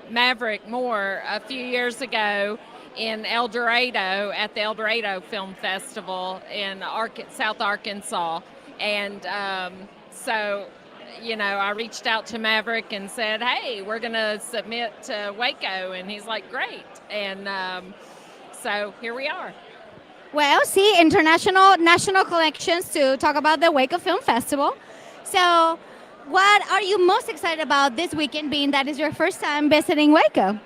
Maverick Moore a few years ago in El Dorado at the El Dorado Film Festival in South Arkansas, and so. I reached out to Maverick and said, hey, we're going to submit to Waco. And he's like, great. And so here we are. Well, see, national collections to talk about the Waco Film Festival. So what are you most excited about this weekend, being that is your first time visiting Waco?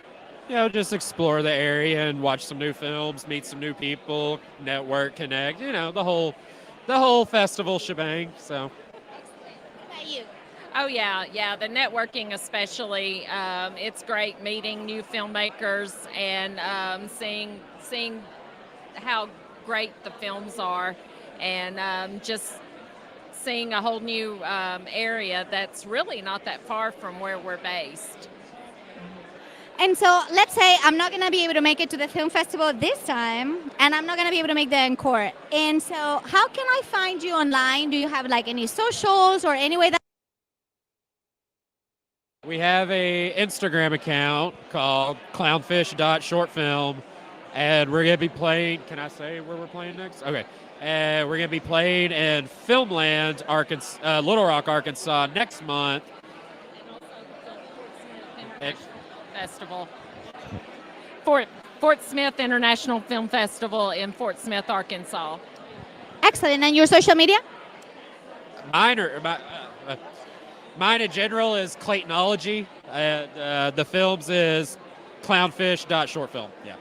Just explore the area and watch some new films, meet some new people, network, connect, the whole festival shebang. So. Oh, yeah, the networking especially. It's great meeting new filmmakers and seeing how great the films are, and just seeing a whole new area that's really not that far from where we're based. And so let's say I'm not going to be able to make it to the film festival this time, and I'm not going to be able to make the encore. And so how can I find you online? Do you have any socials or any way that We have a Instagram account called clownfish.shortfilm, and we're going to be playing, can I say where we're playing next? Okay. We're going to be playing in Filmland, Arkansas, Little Rock, Arkansas next month. Festival. Fort Smith International Film Festival in Fort Smith, Arkansas. Excellent. And your social media? Mine in general is Claytonology. The films is clownfish.shortfilm. Yeah.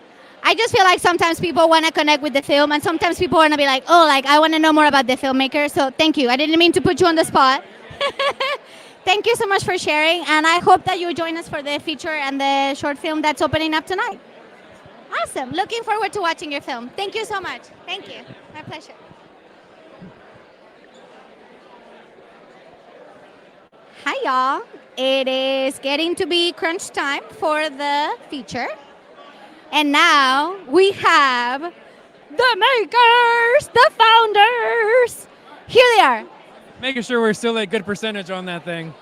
I just feel like sometimes people want to connect with the film, and sometimes people want to be like, oh, like I want to know more about the filmmaker. So thank you. I didn't mean to put you on the spot. Thank you so much for sharing, and I hope that you join us for the feature and the short film that's opening up tonight. Awesome. Looking forward to watching your film. Thank you so much. Thank you. My pleasure. Hi, y'all. It is getting to be crunch time for the feature. And now we have the makers, the founders. Here they are. Making sure we're still at good percentage on that thing.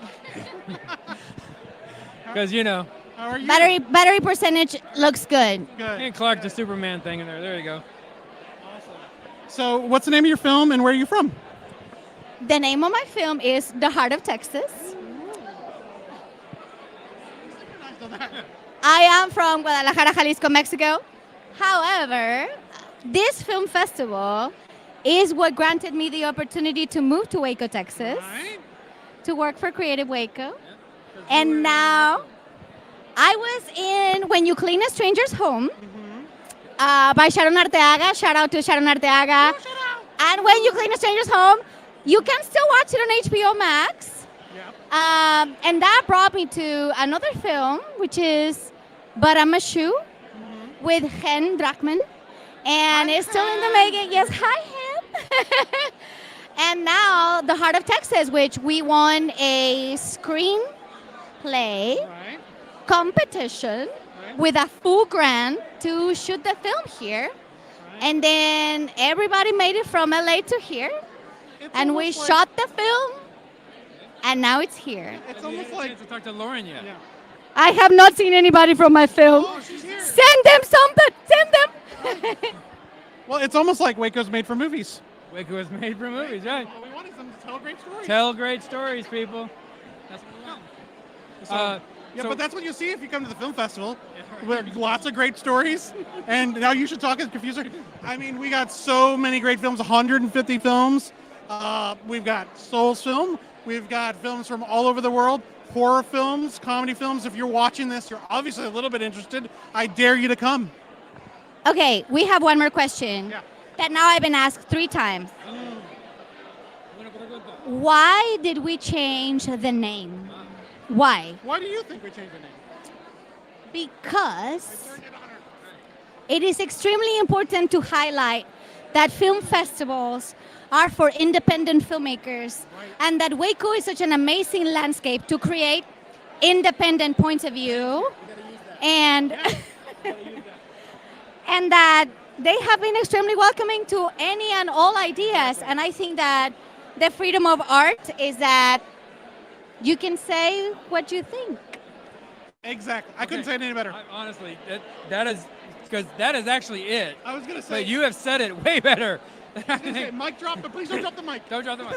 Because, you know. How are you? Battery percentage looks good. Good. And Clark, the Superman thing in there. There you go. So, what's the name of your film and where are you from? The name of my film is The Heart of Texas. I am from Guadalajara, Jalisco, Mexico. However, this film festival is what granted me the opportunity to move to Waco, Texas, to work for Creative Waco. And now I was in When You Clean a Stranger's Home by Sharon Arteaga. Shout out to Sharon Arteaga. And When You Clean a Stranger's Home, you can still watch it on HBO Max. And that brought me to another film, which is But I'm a Shoe with Hen Drachman. And it's still in the making. Yes, hi, Hen. And now The Heart of Texas, which we won a screenplay competition with a full grant to shoot the film here. And then everybody made it from LA to here. And we shot the film. And now it's here. It's almost like to talk to Lauren yet. I have not seen anybody from my film. Send them something. Send them. Well, it's almost like Waco's made for movies. Waco is made for movies, right? All we want is them to tell great stories. Tell great stories, people. That's what we want. But that's what you see if you come to the film festival. Lots of great stories. And now You Should Talk is Confuser. I mean, we got so many great films, 150 films. We've got Soul's film. We've got films from all over the world, horror films, comedy films. If you're watching this, you're obviously a little bit interested. I dare you to come. Okay, we have one more question that now I've been asked 3 times. Why did we change the name? Why? Why do you think we changed the name? Because it is extremely important to highlight that film festivals are for independent filmmakers, and that Waco is such an amazing landscape to create independent points of view, and and that they have been extremely welcoming to any and all ideas. And I think that the freedom of art is that you can say what you think. Exactly. I couldn't say it any better. Honestly, that is because that is actually it. I was going to say. But you have said it way better. Mic drop, but please don't drop the mic. Don't drop the mic.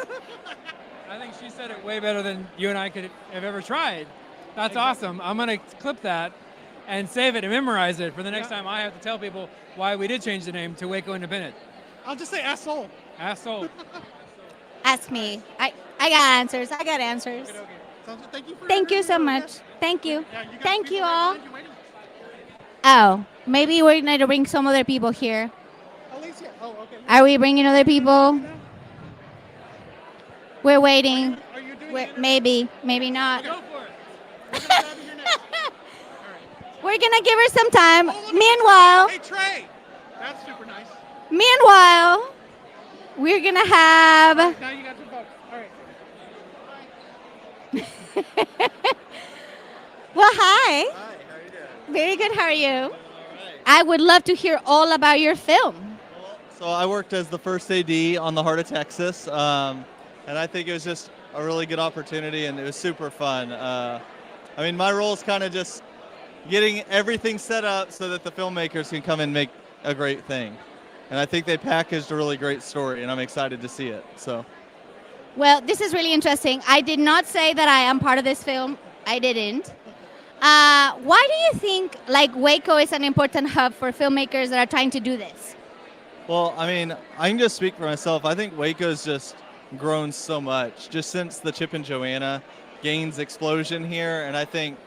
I think she said it way better than you and I could have ever tried. That's awesome. I'm going to clip that and save it and memorize it for the next time I have to tell people why we did change the name to Waco Independent. I'll just say Ask Soul. Ask Soul. Ask me. I got answers. I got answers. Thank you so much. Thank you. Thank you all. Oh, maybe we're going to bring some other people here. Alicia. Oh, okay. Are we bringing other people? We're waiting. Maybe not. We're going to give her some time. Meanwhile, Hey, Trey. That's super nice. meanwhile, we're going to have... Now you got 2 bucks. All right. Well, hi. Hi, how are you doing? Very good, how are you? I would love to hear all about your film. So I worked as the first AD on The Heart of Texas, and I think it was just a really good opportunity, and it was super fun. I mean, my role is kind of just getting everything set up so that the filmmakers can come and make a great thing. And I think they packaged a really great story, and I'm excited to see it. So. Well, this is really interesting. I did not say that I am part of this film. I didn't. Why do you think like Waco is an important hub for filmmakers that are trying to do this? Well, I mean, I can just speak for myself. I think Waco's just grown so much just since the Chip and Joanna Gaines explosion here, and I think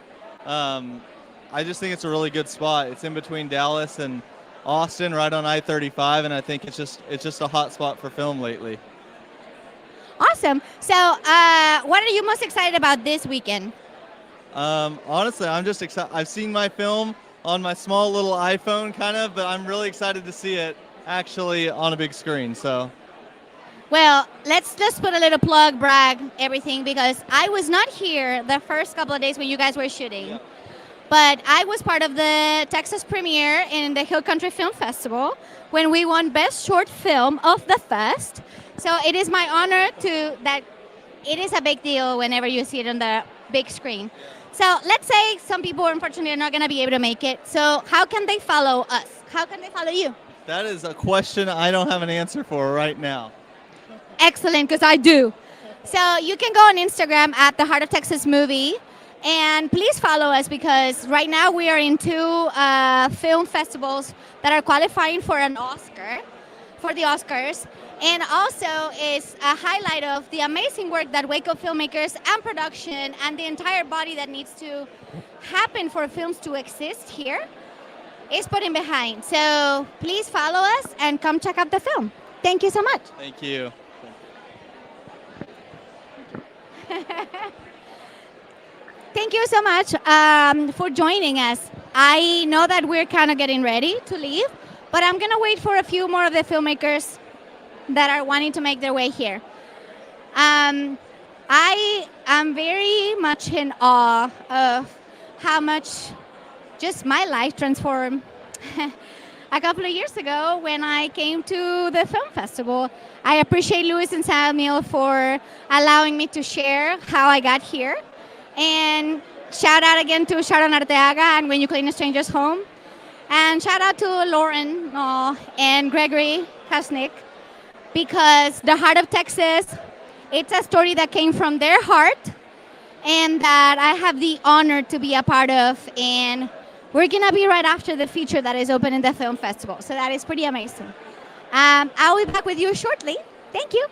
I just think it's a really good spot. It's in between Dallas and Austin, right on I-35, and I think it's just a hot spot for film lately. Awesome. So, what are you most excited about this weekend? Honestly, I'm just excited. I've seen my film on my small little iPhone, kind of, but I'm really excited to see it actually on a big screen. So. Well, let's just put a little plug, brag, everything, because I was not here the first couple of days when you guys were shooting. But I was part of the Texas premiere in the Hill Country Film Festival when we won Best Short Film of the Fest. So it is my honor that it is a big deal whenever you see it on the big screen. So let's say some people unfortunately are not going to be able to make it. So how can they follow us? How can they follow you? That is a question I don't have an answer for right now. Excellent, because I do. So you can go on Instagram at the Heart of Texas Movie. And please follow us because right now we are in 2 film festivals that are qualifying for an Oscar, for the Oscars. And also is a highlight of the amazing work that Waco filmmakers and production and the entire body that needs to happen for films to exist here is putting behind. So please follow us and come check out the film. Thank you so much. Thank you. Thank you so much for joining us. I know that we're kind of getting ready to leave, but I'm going to wait for a few more of the filmmakers that are wanting to make their way here. I am very much in awe of how much just my life transformed a couple of years ago when I came to the film festival. I appreciate Louis and Samuel for allowing me to share how I got here. And shout out again to Sharon Arteaga and When You Clean a Stranger's Home. And shout out to Lauren and Gregory Hasnick, because The Heart of Texas, it's a story that came from their heart and that I have the honor to be a part of. And we're going to be right after the feature that is open in the film festival. So that is pretty amazing. I'll be back with you shortly. Thank you.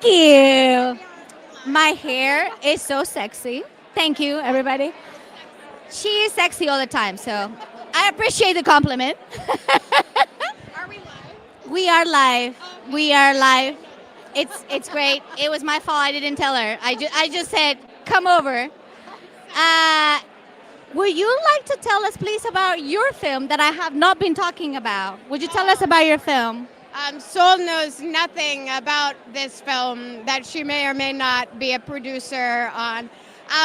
you. My hair is so sexy. Thank you, everybody. She is sexy all the time, so I appreciate the compliment. We are live. We are live. It's great. It was my fault. I didn't tell her. I just said, come over. Would you like to tell us, please, about your film that I have not been talking about? Would you tell us about your film? Sol knows nothing about this film that she may or may not be a producer on.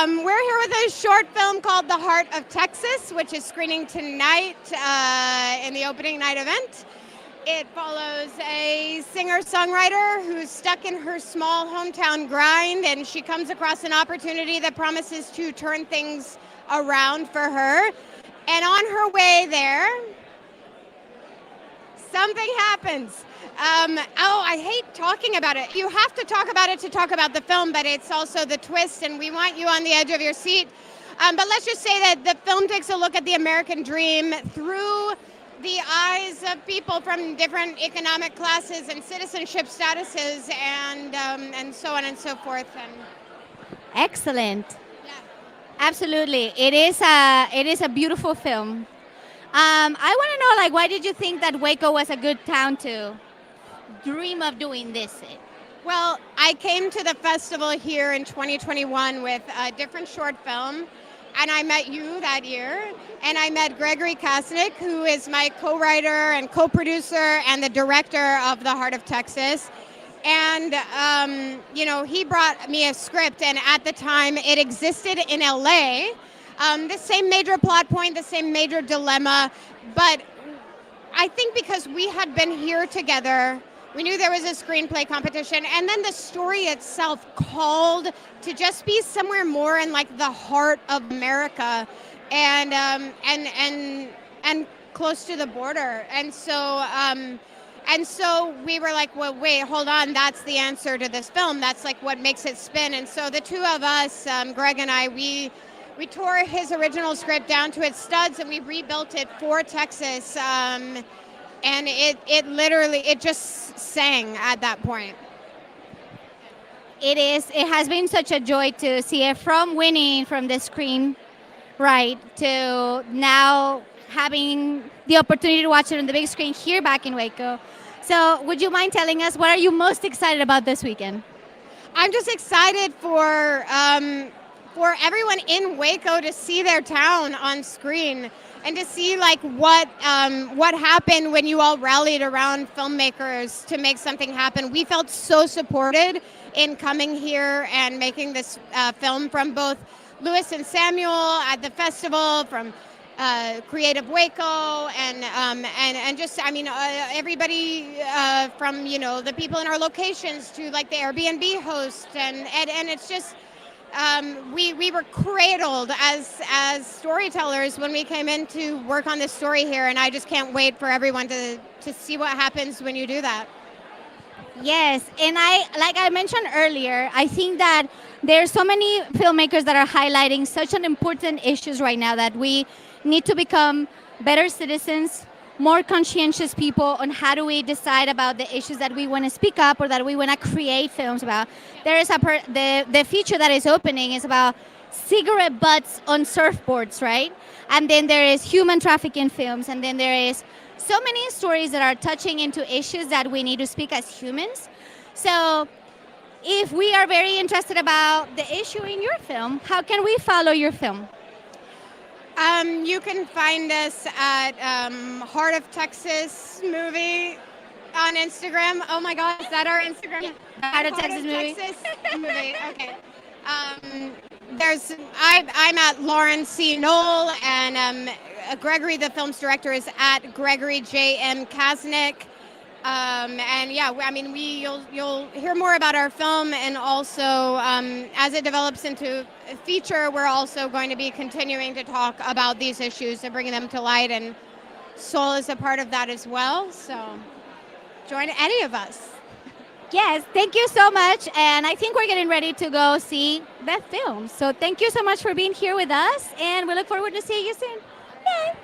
We're here with a short film called The Heart of Texas, which is screening tonight in the opening night event. It follows a singer-songwriter who's stuck in her small hometown grind, and she comes across an opportunity that promises to turn things around for her. And on her way there, something happens. I hate talking about it. You have to talk about it to talk about the film, but it's also the twist, and we want you on the edge of your seat. But let's just say that the film takes a look at the American dream through the eyes of people from different economic classes and citizenship statuses, and so on and so forth. And Excellent. Yeah. Absolutely. It is a beautiful film. I want to know, like, why did you think that Waco was a good town to dream of doing this in? Well, I came to the festival here in 2021 with a different short film, and I met you that year, and I met Gregory Kasnick, who is my co-writer and co-producer and the director of The Heart of Texas. And, he brought me a script, and at the time it existed in LA. The same major plot point, the same major dilemma, but I think because we had been here together, we knew there was a screenplay competition, and then the story itself called to just be somewhere more in like the heart of America, and close to the border, and so we were like, well, wait, hold on, that's the answer to this film. That's like what makes it spin. And so the two of us, Greg and I, we tore his original script down to its studs, and we rebuilt it for Texas. And it just sang at that point. It has been such a joy to see it from winning from the screen, right, to now having the opportunity to watch it on the big screen here back in Waco. So would you mind telling us, what are you most excited about this weekend? I'm just excited for everyone in Waco to see their town on screen, and to see like what happened when you all rallied around filmmakers to make something happen. We felt so supported in coming here and making this film, from both Louis and Samuel at the festival, from Creative Waco, and just, everybody from, the people in our locations to like the Airbnb host, and it's just, we were cradled as storytellers when we came in to work on this story here, and I just can't wait for everyone to see what happens when you do that. Yes, and like I mentioned earlier, I think that there's so many filmmakers that are highlighting such an important issues right now, that we need to become better citizens, more conscientious people on how do we decide about the issues that we want to speak up or that we want to create films about. There is the feature that is opening is about cigarette butts on surfboards, right? And then there is human trafficking films, and then there is so many stories that are touching into issues that we need to speak as humans. So if we are very interested about the issue in your film, how can we follow your film? You can find us at Heart of Texas Movie on Instagram. Oh my God, is that our Instagram? Heart of Texas Movie. Movie. Okay. I'm at Lauren C. Knoll, and Gregory, the film's director, is at Gregory J.M. Kasnick. And yeah, you'll hear more about our film, and also as it develops into a feature, we're also going to be continuing to talk about these issues and bringing them to light, and Sol is a part of that as well. So join any of us. Yes, thank you so much, and I think we're getting ready to go see the film. So thank you so much for being here with us, and we look forward to seeing you soon. Bye.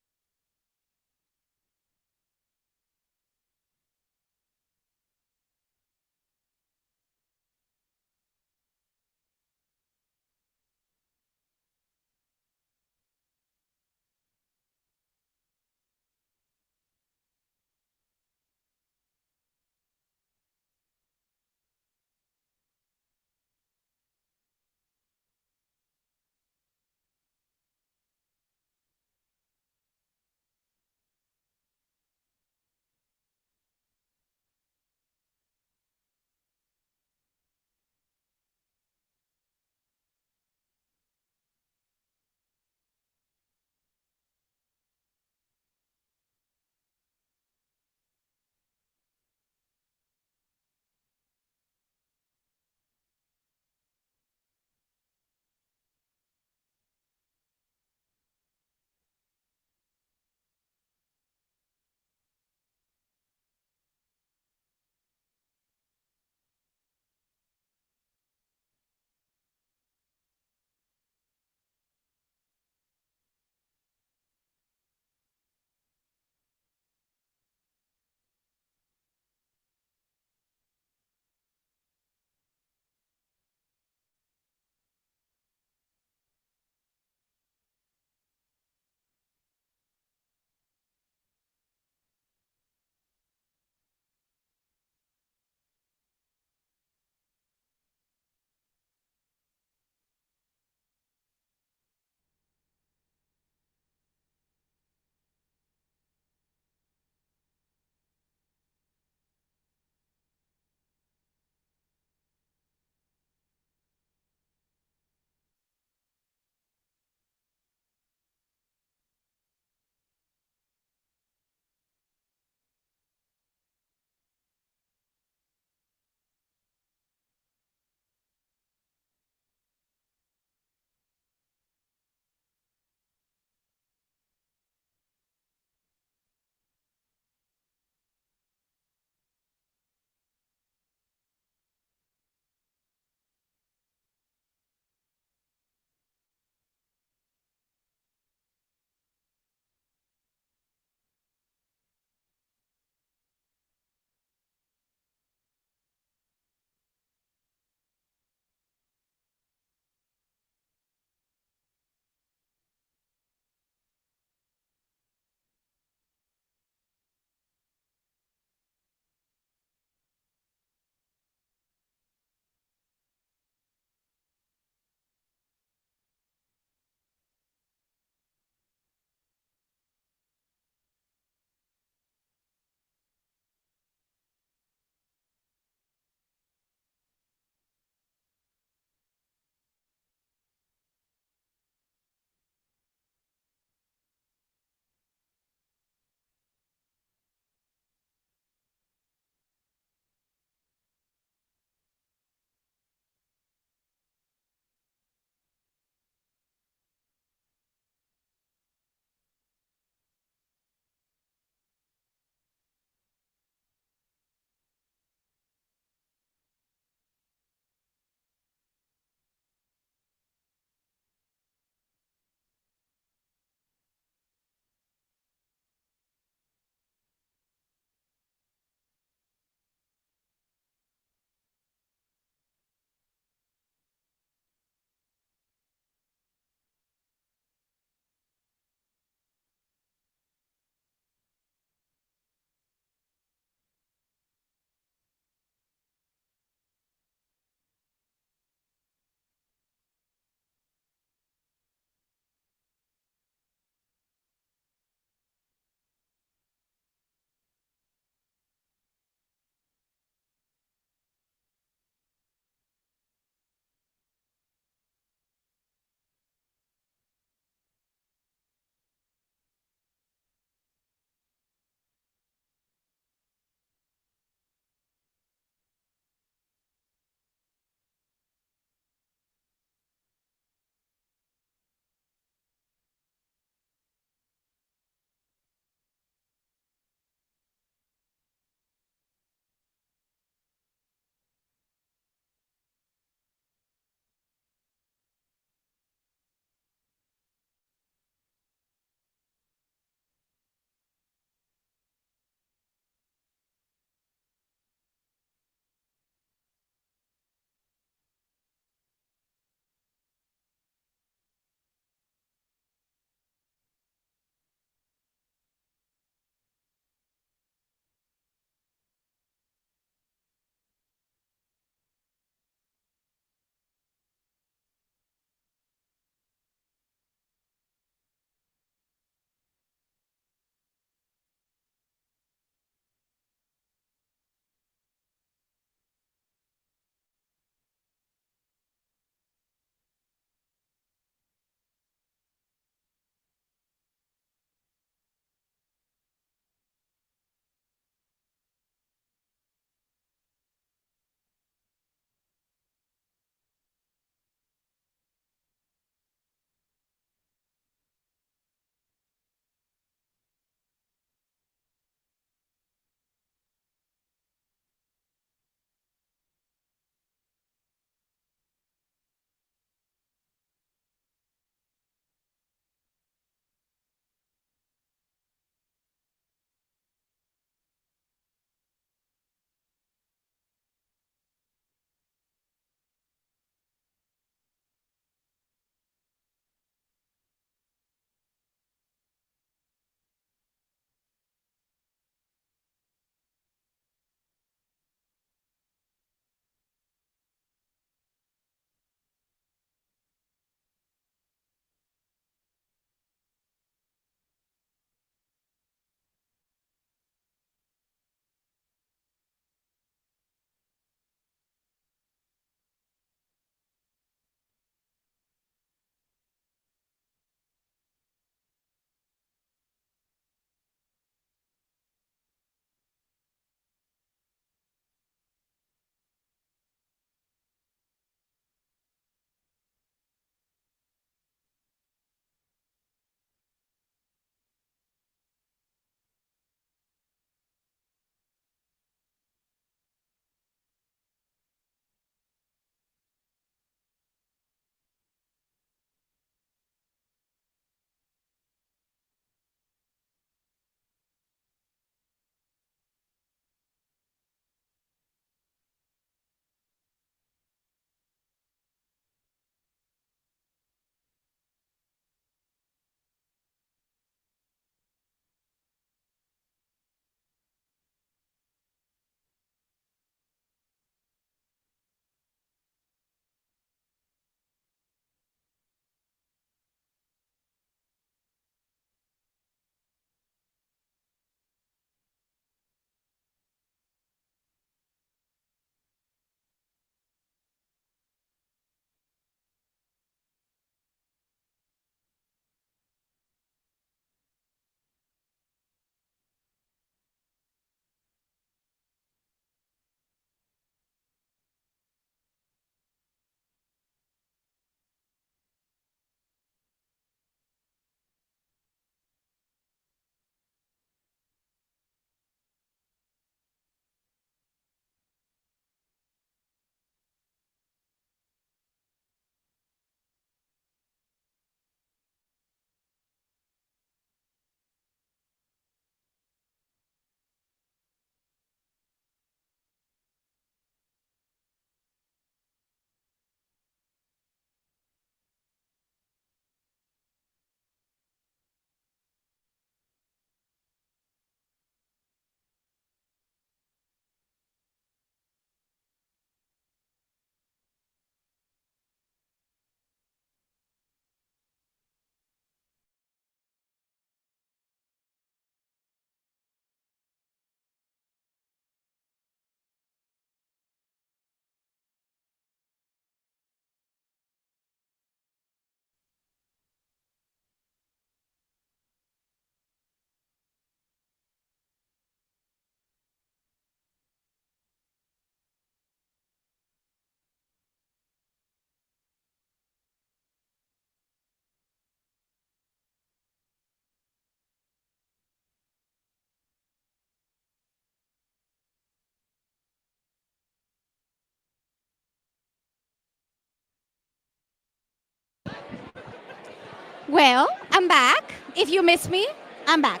Well, I'm back. If you miss me, I'm back.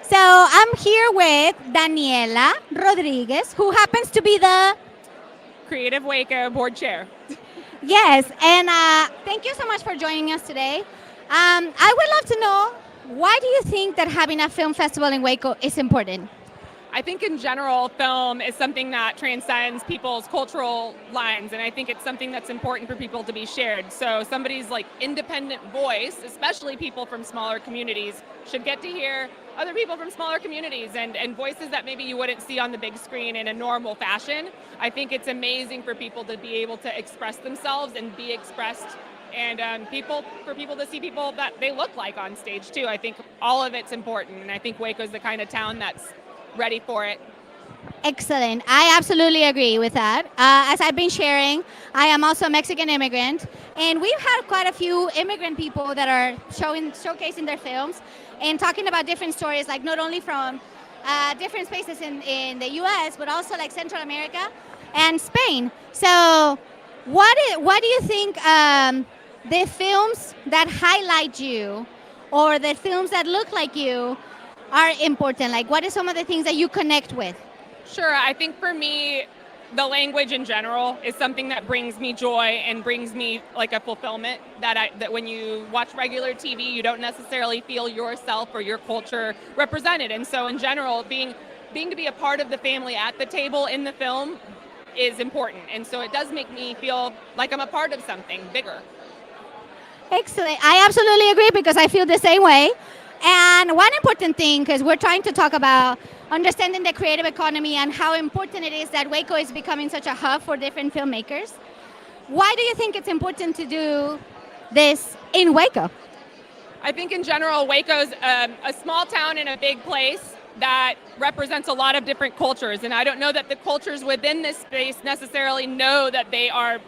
So I'm here with Daniela Rodriguez, who happens to be the Creative Waco board chair. yes, and thank you so much for joining us today. I would love to know, why do you think that having a film festival in Waco is important? I think in general, film is something that transcends people's cultural lines, and I think it's something that's important for people to be shared. So somebody's like independent voice, especially people from smaller communities, should get to hear other people from smaller communities and voices that maybe you wouldn't see on the big screen in a normal fashion. I think it's amazing for people to be able to express themselves and be expressed, and for people to see people that they look like on stage too. I think all of it's important, and I think Waco's the kind of town that's ready for it. Excellent. I absolutely agree with that. As I've been sharing, I am also a Mexican immigrant, and we've had quite a few immigrant people that are showcasing their films and talking about different stories, like not only from different spaces in the U.S., but also like Central America and Spain. So, what do you think the films that highlight you, or the films that look like you, are important? Like, what are some of the things that you connect with? Sure, I think for me, the language in general is something that brings me joy and brings me like a fulfillment that when you watch regular TV, you don't necessarily feel yourself or your culture represented. And so in general, being to be a part of the family at the table in the film is important. And so it does make me feel like I'm a part of something bigger. Excellent. I absolutely agree, because I feel the same way. And one important thing, because we're trying to talk about understanding the creative economy and how important it is that Waco is becoming such a hub for different filmmakers. Why do you think it's important to do this in Waco? I think in general, Waco's a small town in a big place that represents a lot of different cultures. And I don't know that the cultures within this space necessarily know that they are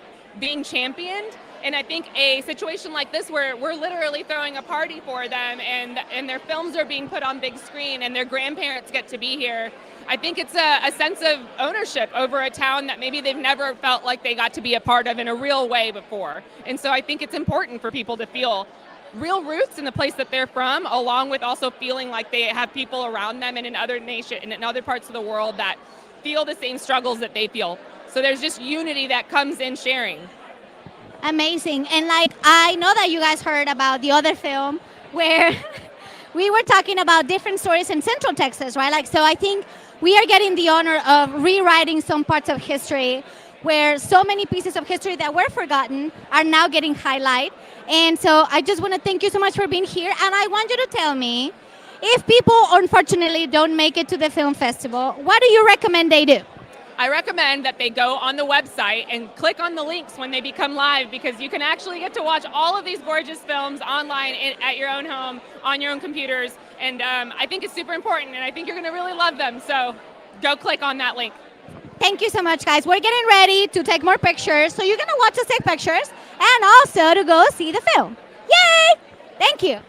being championed. And I think a situation like this, where we're literally throwing a party for them, and their films are being put on big screen and their grandparents get to be here, I think it's a sense of ownership over a town that maybe they've never felt like they got to be a part of in a real way before. And so I think it's important for people to feel real roots in the place that they're from, along with also feeling like they have people around them and in other nations and in other parts of the world that feel the same struggles that they feel. So there's just unity that comes in sharing. Amazing. And like, I know that you guys heard about the other film where we were talking about different stories in Central Texas, right? Like, so I think we are getting the honor of rewriting some parts of history, where so many pieces of history that were forgotten are now getting highlighted. And so I just want to thank you so much for being here. And I want you to tell me, if people unfortunately don't make it to the film festival, what do you recommend they do? I recommend that they go on the website and click on the links when they become live, because you can actually get to watch all of these gorgeous films online at your own home, on your own computers. And I think it's super important, and I think you're going to really love them. So go click on that link. Thank you so much, guys. We're getting ready to take more pictures. So you're going to watch us take pictures and also to go see the film. Yay! Thank you.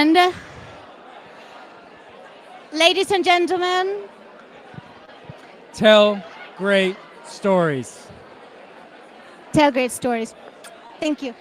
And ladies and gentlemen, Tell great stories. tell great stories. Thank you.